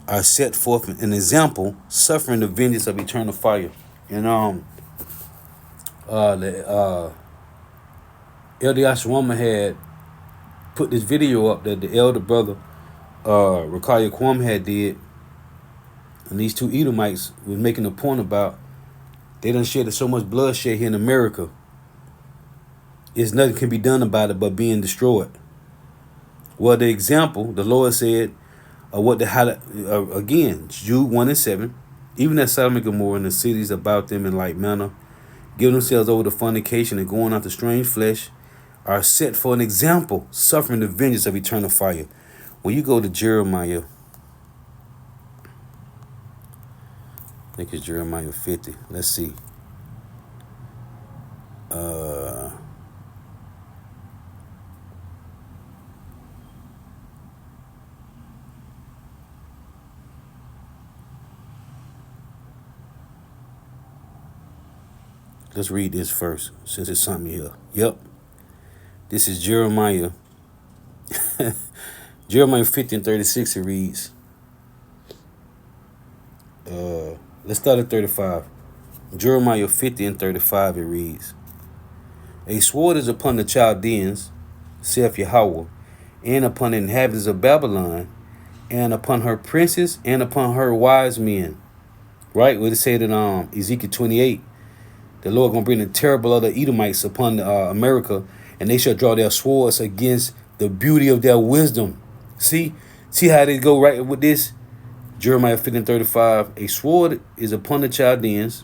are set forth an example, suffering the vengeance of eternal fire. And Elder Ashwama had put this video up that the elder brother Rakaya Kwam had did, and these two Edomites was making a point about they done shed so much bloodshed here in America. is nothing can be done about it but being destroyed. Well, the example, the Lord said, again, Jude 1:7, even as Sodom and Gomorrah and the cities about them in like manner, give themselves over to fornication and going after strange flesh, are set for an example, suffering the vengeance of eternal fire. When you go to Jeremiah, I think it's Jeremiah 50. Let's see. Let's read this first, since it's something here. Yep. This is Jeremiah. Jeremiah 50 and 36, it reads. Let's start at 35. Jeremiah 50 and 35, it reads. A sword is upon the Chaldeans, saith Yahweh, and upon the inhabitants of Babylon, and upon her princes, and upon her wise men. Right? What it said in Ezekiel 28. The Lord gonna bring the terrible of the Edomites upon America, and they shall draw their swords against the beauty of their wisdom. See how they go right with this? Jeremiah 50 and 35. A sword is upon the Chaldeans,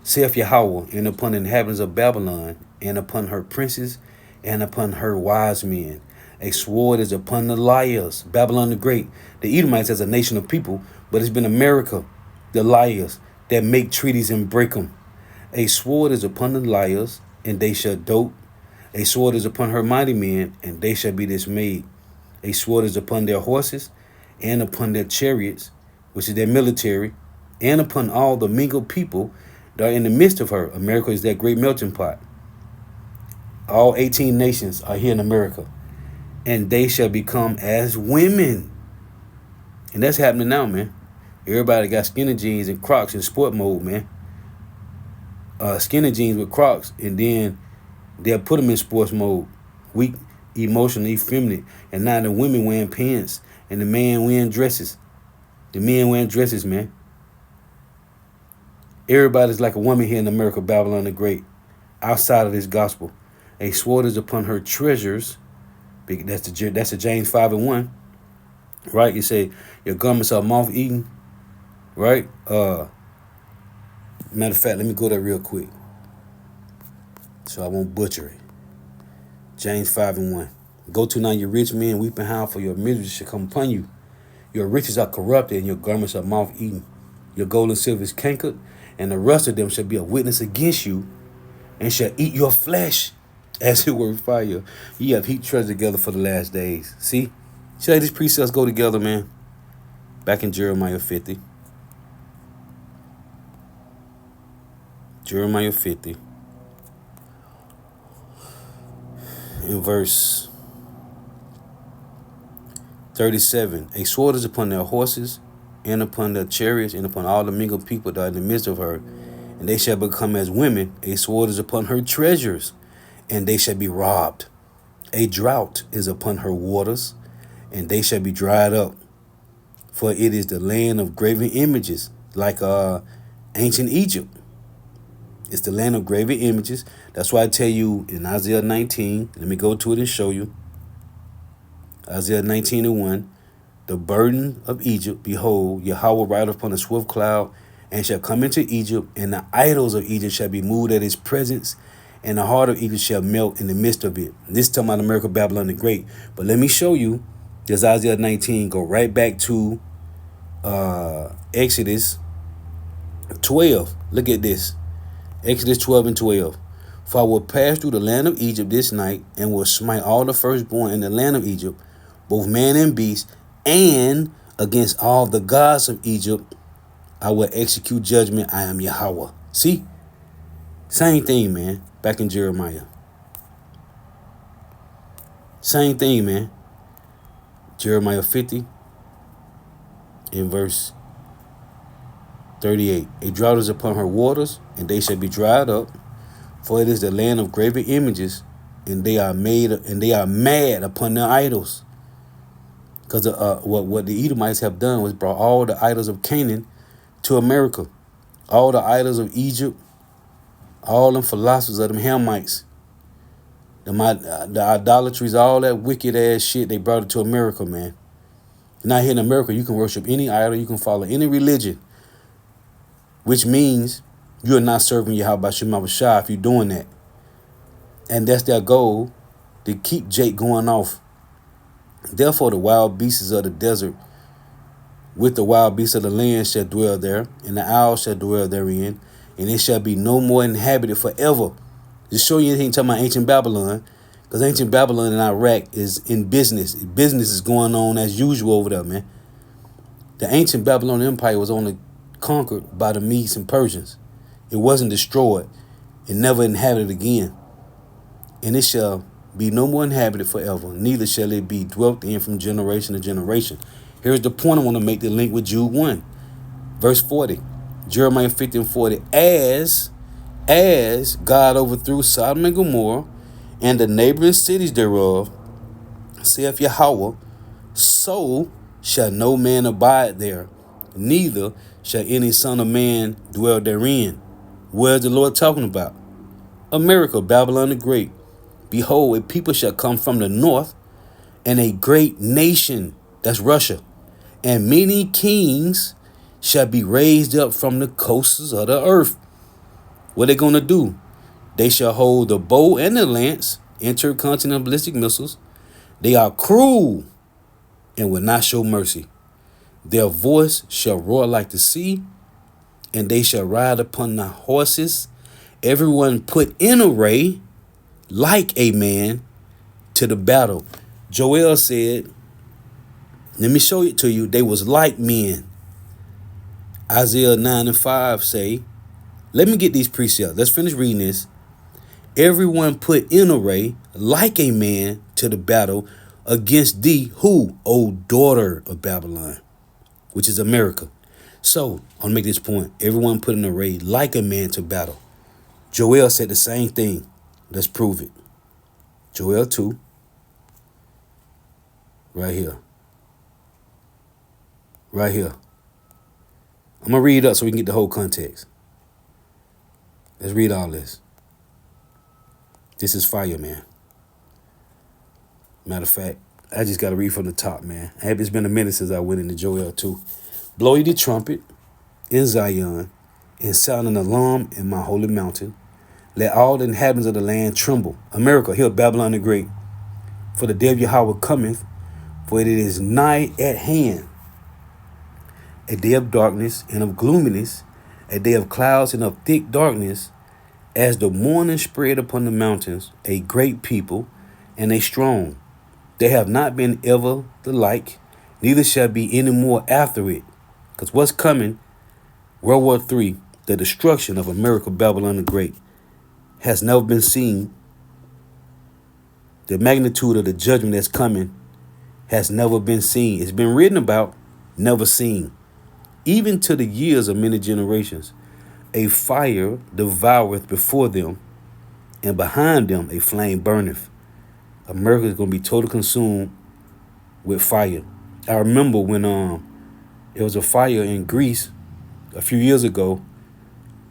saith Yahweh, and upon the inhabitants of Babylon, and upon her princes, and upon her wise men. A sword is upon the liars, Babylon the Great. The Edomites as a nation of people, but it's been America, the liars, that make treaties and break them. A sword is upon the liars, and they shall dote. A sword is upon her mighty men, and they shall be dismayed. A sword is upon their horses, and upon their chariots, which is their military, and upon all the mingled people that are in the midst of her. America is that great melting pot. All 18 nations are here in America, and they shall become as women. And that's happening now, man. Everybody got skinny jeans and Crocs in sport mode, man. Skinny jeans with Crocs, and then they'll put them in sports mode. Weak, emotional, effeminate. And now the women wearing pants, and the man wearing dresses. The men wearing dresses, man. Everybody's like a woman here in America, Babylon the Great, outside of this gospel. A sword is upon her treasures. That's the James 5 and 1. Right? You say, your garments are moth-eaten. Right? Matter of fact, let me go there real quick, so I won't butcher it. James 5 and 1. Go to now, you rich men, weep and howl, for your misery shall come upon you. Your riches are corrupted, and your garments are moth-eaten. Your gold and silver is cankered, and the rest of them shall be a witness against you, and shall eat your flesh, as it were fire. You have heaped treasure together for the last days. See how these precepts go together, man? Back in Jeremiah 50. Jeremiah 50. In verse 37. A sword is upon their horses, and upon their chariots, and upon all the mingled people that are in the midst of her, and they shall become as women. A sword is upon her treasures, and they shall be robbed. A drought is upon her waters, and they shall be dried up. For it is the land of graven images, like ancient Egypt. It's the land of graven images. That's why I tell you in Isaiah 19, let me go to it and show you. Isaiah 19 and 1. The burden of Egypt, behold, Yahweh rideth upon a swift cloud, and shall come into Egypt, and the idols of Egypt shall be moved at his presence, and the heart of Egypt shall melt in the midst of it. And this is talking about America, Babylon the Great. But let me show you, there's Isaiah 19, go right back to Exodus 12. Look at this. Exodus 12 and 12. For I will pass through the land of Egypt this night, and will smite all the firstborn in the land of Egypt, both man and beast, and against all the gods of Egypt I will execute judgment. I am Yahweh. See? Same thing, man. Back in Jeremiah. Same thing, man. Jeremiah 50 in verse 38. A drought is upon her waters, and they shall be dried up, for it is the land of graven images, and they are mad upon their idols. Because what the Edomites have done was brought all the idols of Canaan to America. All the idols of Egypt, all them philosophers of them Hamites, The idolatries, all that wicked ass shit, they brought it to America, man. Now here in America, you can worship any idol, you can follow any religion, which means you are not serving Yahweh Shema Shah if you're doing that. And that's their goal, to keep Jake going off. Therefore, the wild beasts of the desert with the wild beasts of the land shall dwell there, and the owl shall dwell therein, and it shall be no more inhabited forever. Just show you anything talking about ancient Babylon, because ancient Babylon in Iraq is in business. Business is going on as usual over there, man. The ancient Babylonian Empire was only conquered by the Medes and Persians. It wasn't destroyed. It never inhabited again. And it shall be no more inhabited forever, neither shall it be dwelt in from generation to generation. Here's the point I want to make, the link with Jude 1, verse 40. Jeremiah 50 and 40. As God overthrew Sodom and Gomorrah and the neighboring cities thereof, saith Yahweh, so shall no man abide there, neither shall any son of man dwell therein. Where's the Lord talking about? America, Babylon the Great. Behold, a people shall come from the north, and a great nation, that's Russia, and many kings shall be raised up from the coasts of the earth. What they going to do? They shall hold the bow and the lance, intercontinental ballistic missiles. They are cruel and will not show mercy. Their voice shall roar like the sea, and they shall ride upon the horses, everyone put in array like a man to the battle. Joel said, let me show it to you. They was like men. Isaiah 9 and 5 say, let me get these precepts. Let's finish reading this. Everyone put in array like a man to the battle against thee, who, O daughter of Babylon, which is America. So, I'll make this point. Everyone put in array like a man to battle. Joel said the same thing. Let's prove it. Joel 2. Right here. Right here. I'm going to read it up so we can get the whole context. Let's read all this. This is fire, man. Matter of fact, I just got to read from the top, man. It's been a minute since I went into Joel 2. Blow ye the trumpet in Zion, and sound an alarm in my holy mountain. Let all the inhabitants of the land tremble. America, hear Babylon the Great. For the day of Yahweh cometh, for it is nigh at hand. A day of darkness and of gloominess, a day of clouds and of thick darkness, as the morning spread upon the mountains, a great people and a strong. They have not been ever the like, neither shall be any more after it. Because what's coming, World War III, the destruction of America, Babylon the Great, has never been seen. The magnitude of the judgment that's coming has never been seen. It's been written about, never seen. Even to the years of many generations, a fire devoureth before them, and behind them a flame burneth. America is going to be totally consumed with fire. I remember when it was a fire in Greece a few years ago,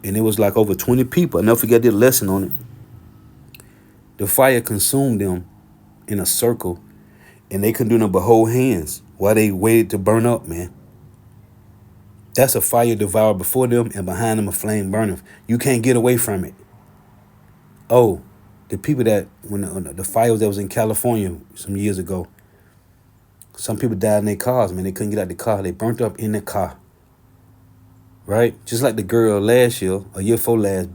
and it was like over 20 people. I never forget the lesson on it. The fire consumed them in a circle, and they couldn't do nothing but hold hands while they waited to burn up, man. That's a fire devoured before them, and behind them a flame burneth. You can't get away from it. Oh, the people that, when the fires that was in California some years ago, some people died in their cars, man. They couldn't get out the car. They burnt up in the car. Right? Just like the girl last year, a year before last,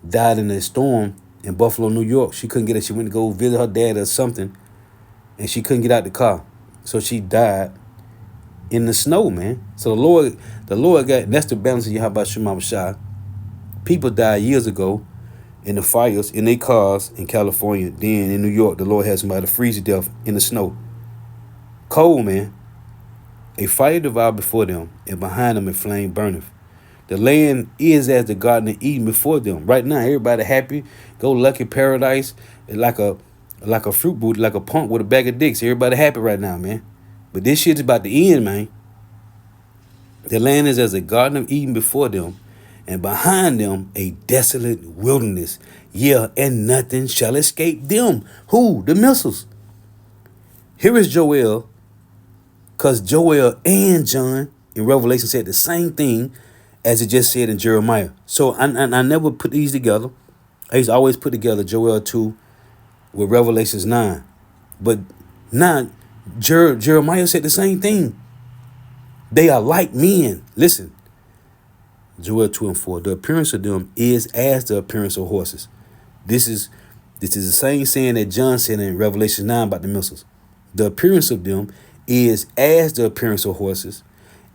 died in a storm in Buffalo, New York. She couldn't get it. She went to go visit her dad or something, and she couldn't get out the car. So she died in the snow, man. So the Lord got, that's the balance of Yahweh Shema Shah. People died years ago in the fires in their cars in California. Then in New York, the Lord had somebody freeze to death in the snow. Cold, man. A fire devoured before them, and behind them a flame burneth. The land is as the Garden of Eden before them. Right now, everybody happy. Go lucky paradise. Like a fruit boot, like a punk with a bag of dicks. Everybody happy right now, man. But this shit's about to end, man. The land is as the Garden of Eden before them, and behind them a desolate wilderness. Yeah, and nothing shall escape them. Who? The missiles. Here is Joel, because Joel and John in Revelation said the same thing as it just said in Jeremiah. So I never put these together. I used to always put together Joel 2 with Revelations 9. But now Jeremiah said the same thing. They are like men. Listen, Joel 2 and 4. The appearance of them is as the appearance of horses. This is the same saying that John said in Revelation 9 about the missiles. The appearance of them is as the appearance of horses,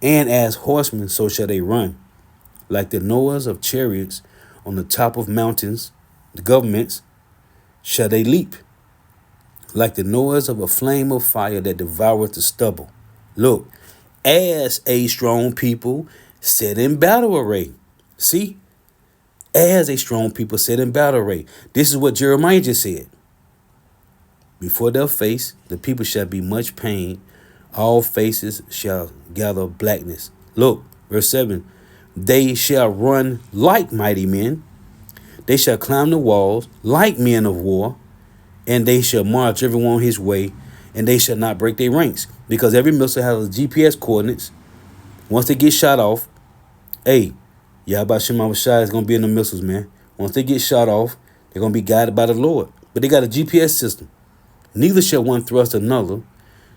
and as horsemen so shall they run. Like the noise of chariots on the top of mountains, the governments, shall they leap. Like the noise of a flame of fire that devoureth the stubble. Look, as a strong people set in battle array. See? As a strong people set in battle array. This is what Jeremiah just said. Before their face, the people shall be much pain. All faces shall gather blackness. Look, verse 7. They shall run like mighty men. They shall climb the walls like men of war. And they shall march everyone his way. And they shall not break their ranks. Because every missile has GPS coordinates. Once they get shot off, hey, Yahweh Shema Shai is going to be in the missiles, man. Once they get shot off, they're going to be guided by the Lord. But they got a GPS system. Neither shall one thrust another.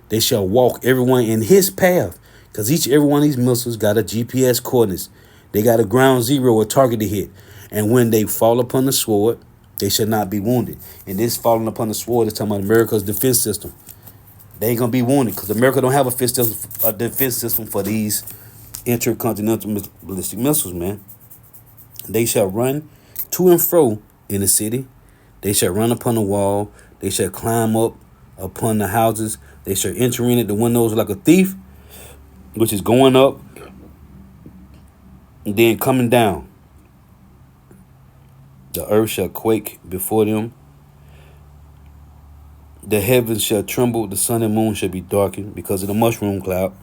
They shall walk everyone in his path. Because every one of these missiles got a GPS coordinates. They got a ground zero, a target to hit. And when they fall upon the sword, they shall not be wounded. And this falling upon the sword is talking about America's defense system. They ain't going to be wounded because America don't have a defense system for these intercontinental ballistic missiles, man. They shall run to and fro in the city. They shall run upon the wall. They shall climb up upon the houses. They shall enter in at the windows like a thief, which is going up and then coming down. The earth shall quake before them. The heavens shall tremble. The sun and moon shall be darkened because of the mushroom cloud.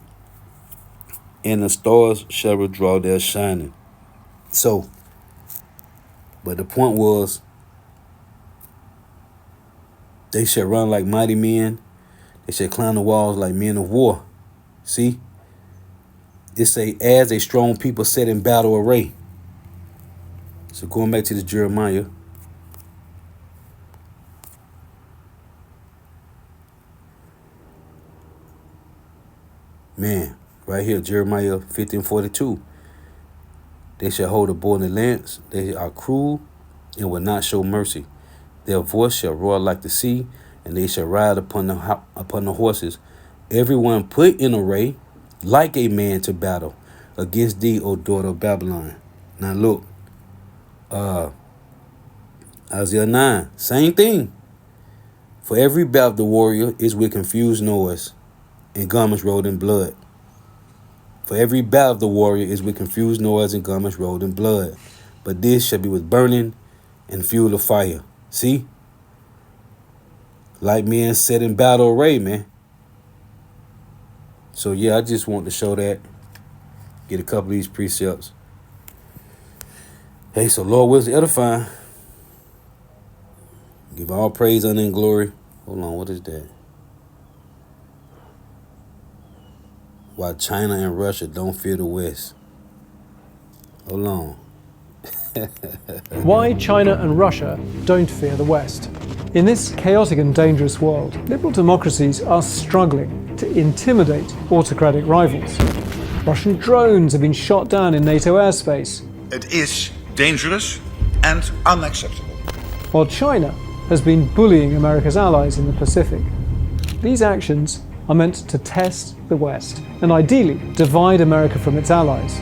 And the stars shall withdraw their shining. So, but the point was, they shall run like mighty men. They shall climb the walls like men of war. See? It's as a strong people set in battle array. So going back to this Jeremiah. Man, right here, Jeremiah 15:42. They shall hold a bow and a lance. They are cruel and will not show mercy. Their voice shall roar like the sea, and they shall ride upon the horses. Everyone put in array like a man to battle against thee, O daughter of Babylon. Now look, Isaiah 9, same thing. For every bout of the warrior is with confused noise and garments rolled in blood. For every bout of the warrior is with confused noise and garments rolled in blood. But this shall be with burning and fuel of fire. See? Like men set in battle array, man. So yeah, I just want to show that. Get a couple of these precepts. Hey, so Lord wills edifying. Give all praise, honor, and glory. Hold on, what is that? Why China and Russia don't fear the West. Hold on. Why China and Russia don't fear the West. In this chaotic and dangerous world, liberal democracies are struggling to intimidate autocratic rivals. Russian drones have been shot down in NATO airspace. It is dangerous and unacceptable. While China has been bullying America's allies in the Pacific. These actions are meant to test the West and ideally divide America from its allies.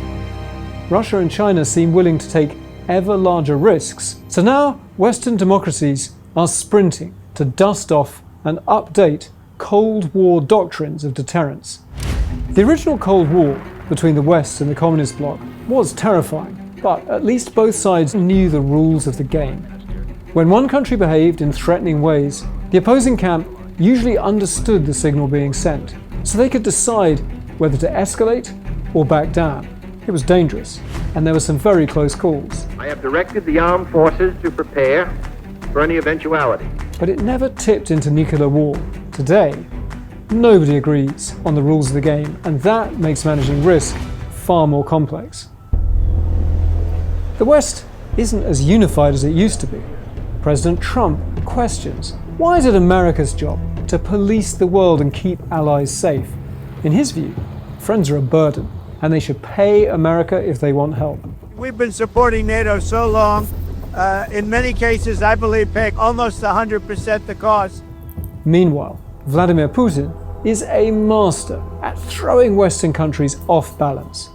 Russia and China seem willing to take ever larger risks, so now Western democracies are sprinting to dust off and update Cold War doctrines of deterrence. The original Cold War between the West and the Communist bloc was terrifying, but at least both sides knew the rules of the game. When one country behaved in threatening ways, the opposing camp usually understood the signal being sent, so they could decide whether to escalate or back down. It was dangerous, and there were some very close calls. I have directed the armed forces to prepare for any eventuality. But it never tipped into nuclear war. Today, nobody agrees on the rules of the game, and that makes managing risk far more complex. The West isn't as unified as it used to be. President Trump questions, why is it America's job to police the world and keep allies safe? In his view, friends are a burden, and they should pay America if they want help. We've been supporting NATO so long, in many cases, I believe, paying almost 100% the cost. Meanwhile, Vladimir Putin is a master at throwing Western countries off balance.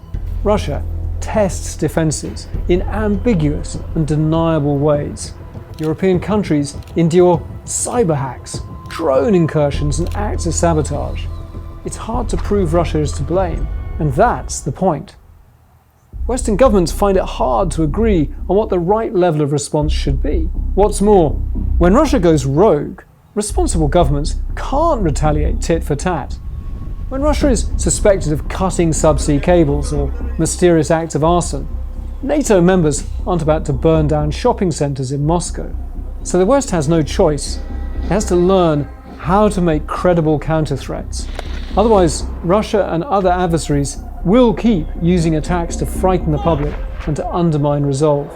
Russia tests defenses in ambiguous and deniable ways. European countries endure cyber hacks, drone incursions, and acts of sabotage. It's hard to prove Russia is to blame, and that's the point. Western governments find it hard to agree on what the right level of response should be. What's more, when Russia goes rogue, responsible governments can't retaliate tit for tat. When Russia is suspected of cutting subsea cables or mysterious acts of arson, NATO members aren't about to burn down shopping centres in Moscow. So the West has no choice. It has to learn how to make credible counter-threats. Otherwise, Russia and other adversaries will keep using attacks to frighten the public and to undermine resolve.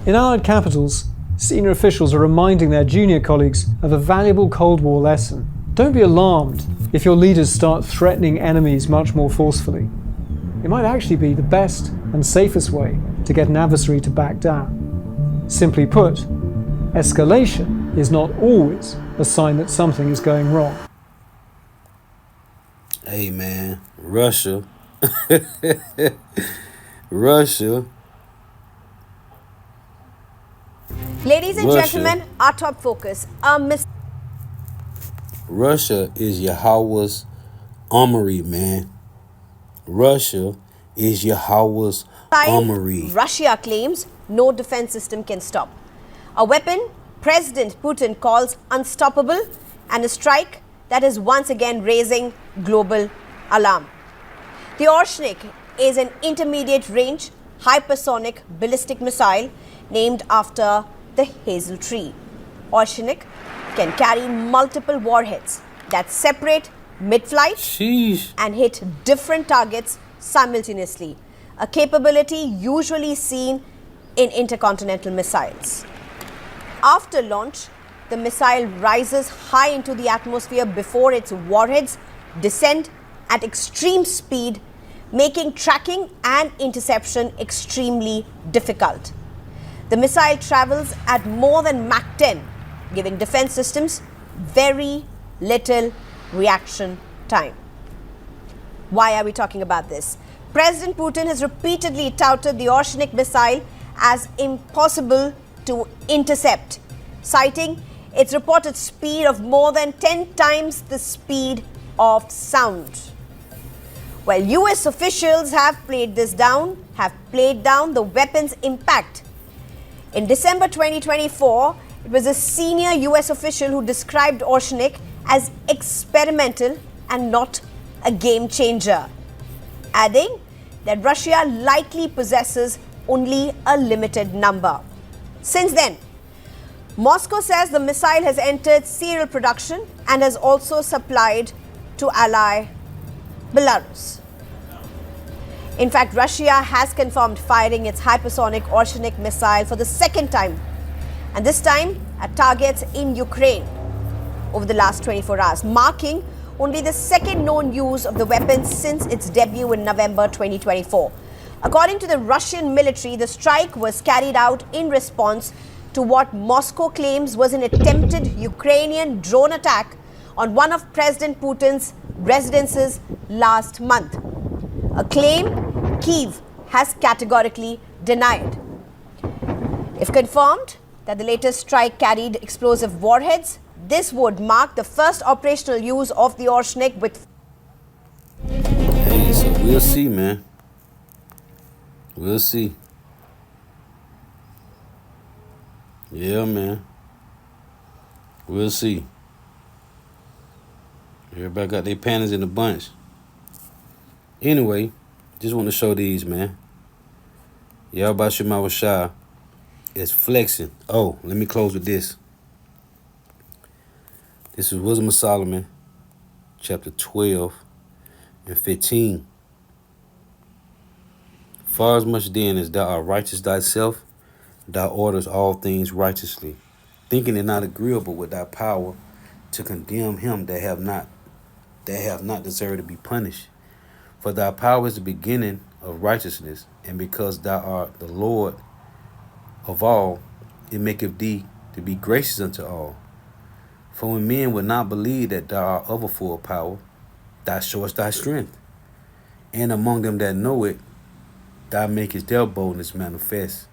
In Allied capitals, senior officials are reminding their junior colleagues of a valuable Cold War lesson. Don't be alarmed if your leaders start threatening enemies much more forcefully. It might actually be the best and safest way to get an adversary to back down. Simply put, escalation is not always a sign that something is going wrong. Hey man, Russia. Russia. Ladies and gentlemen, our top focus. Russia is Yahweh's armory, man. Russia is Yahweh's armory. Russia claims no defense system can stop. A weapon President Putin calls unstoppable, and a strike that is once again raising global alarm. The Orshnik is an intermediate range hypersonic ballistic missile named after the hazel tree. Orshnik can carry multiple warheads that separate mid-flight and hit different targets simultaneously, a capability usually seen in intercontinental missiles. After launch, the missile rises high into the atmosphere before its warheads descend at extreme speed, making tracking and interception extremely difficult. The missile travels at more than Mach 10, giving defense systems very little reaction time. Why are we talking about this? President Putin has repeatedly touted the Orshnik missile as impossible to intercept, citing its reported speed of more than 10 times the speed of sound. Well, US officials have played down the weapon's impact. In December 2024, it was a senior US official who described Orshnik as experimental and not a game changer, adding that Russia likely possesses only a limited number. Since then, Moscow says the missile has entered serial production and has also supplied to ally Belarus. In fact, Russia has confirmed firing its hypersonic Orshnik missile for the second time, and this time at targets in Ukraine over the last 24 hours, marking only the second known use of the weapon since its debut in November 2024. According to the Russian military, the strike was carried out in response to what Moscow claims was an attempted Ukrainian drone attack on one of President Putin's residences last month, a claim Kyiv has categorically denied. If confirmed that the latest strike carried explosive warheads, this would mark the first operational use of the Orshnik with... Hey, so we'll see, man. We'll see. Yeah, man. We'll see. Everybody got their panties in a bunch. Anyway, Just want to show these, man. Yahweh Shema Shah is flexing. Oh, let me close with this. This is Wisdom of Solomon, chapter 12 and 15. Far as much then as thou art righteous thyself, thou orders all things righteously, thinking it not agreeable with thy power to condemn him that have not deserved to be punished. For thy power is the beginning of righteousness, and because thou art the Lord of all, it maketh thee to be gracious unto all. For when men will not believe that thou art of a full power, thou showest thy strength. And among them that know it, thou makest their boldness manifest.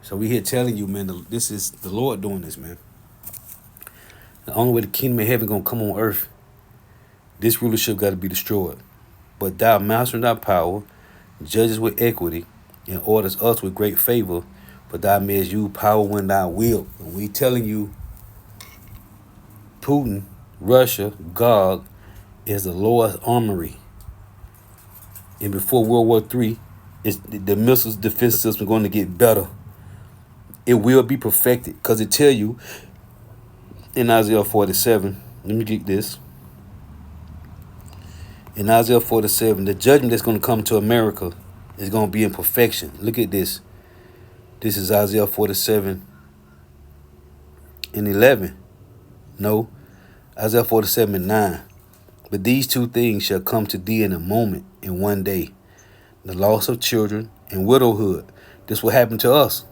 So we here telling you, man, this is the Lord doing this, man. The only way the kingdom of heaven gonna come on earth, this rulership got to be destroyed. But thou mastering thy power, judges with equity, and orders us with great favor, for thou mayest use power when thou wilt. And we telling you, Putin, Russia, Gog, is the Lord's armory. And before World War III, the missiles defense system going to get better. It will be perfected, because it tell you in Isaiah 47, let me get this. In Isaiah 47, the judgment that's going to come to America is going to be in perfection. Look at this. This is Isaiah 47 and 11. No, Isaiah 47 and 9. But these two things shall come to thee in a moment, in one day. The loss of children and widowhood. This will happen to us.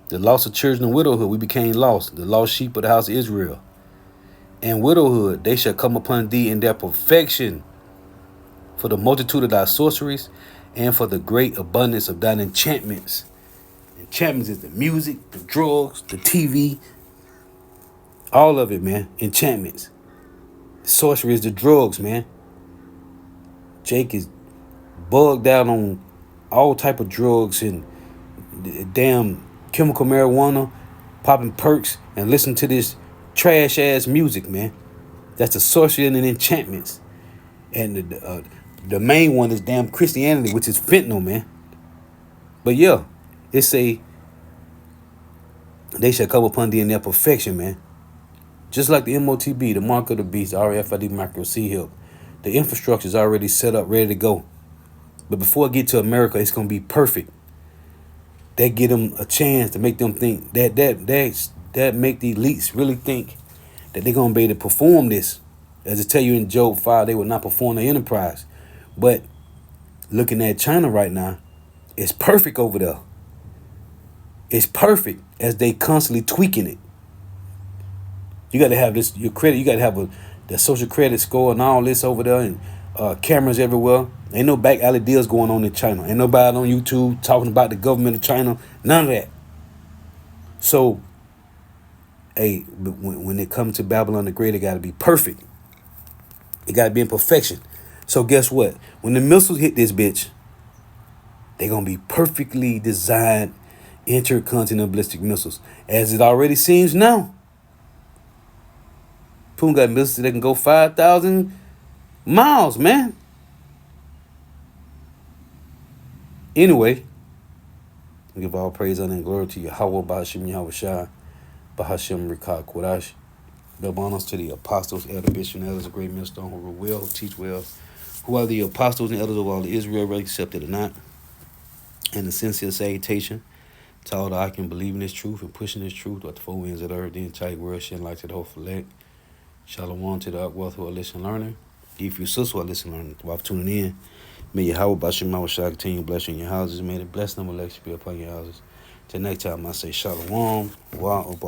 The loss of children and widowhood. We became lost. The lost sheep of the house of Israel. And widowhood, they shall come upon thee in their perfection, for the multitude of thy sorceries, and for the great abundance of thine enchantments. Enchantments is the music, the drugs, the TV, all of it, man. Enchantments. Sorcery is the drugs, man. Jake is bugged out on all type of drugs and damn chemical marijuana, popping perks, and listening to this trash ass music, man. That's the sorcery and the enchantments. And the main one is damn Christianity, which is fentanyl, man. But yeah, it say they shall come upon thee in their perfection, man. Just like the MOTB, the mark of the beast, RFID micro C help. The infrastructure is already set up, ready to go. But before it get to America, it's gonna be perfect. That give them a chance to make them think that make the elites really think that they're gonna be able to perform this. As I tell you in Job 5, they will not perform the enterprise. But looking at China right now, it's perfect over there. It's perfect as they constantly tweaking it. You got to have this, your credit, you got to have the social credit score and all this over there, and cameras everywhere. Ain't no back alley deals going on in China. Ain't nobody on YouTube talking about the government of China. None of that. So, hey, when it comes to Babylon the Great, it got to be perfect. It got to be in perfection. So guess what? When the missiles hit this bitch, they're going to be perfectly designed intercontinental ballistic missiles, as it already seems now. Putin got missiles that can go 5,000 miles, man. Anyway, we give all praise, honor, and glory to Yahweh, Bahashim, Yahweh Shai, Bahashim, Rikah, Kodash. Double honors to the apostles, elder, bishop, and elders of great millstone who rule well, who teach well, who are the apostles and elders of all of Israel, whether accepted or not. And the sincere salutation to all that I can believe in this truth and pushing this truth at the four winds of the earth, the entire world, shedding light to the whole elect. Shalom to the wealth who are listening learning. If you sisters who are listening learning, while tuning in, may Yahweh Bashim Mawashah continue blessing your houses. May the blessing of Alexa be upon your houses. Till next time, I say Shalom. Wa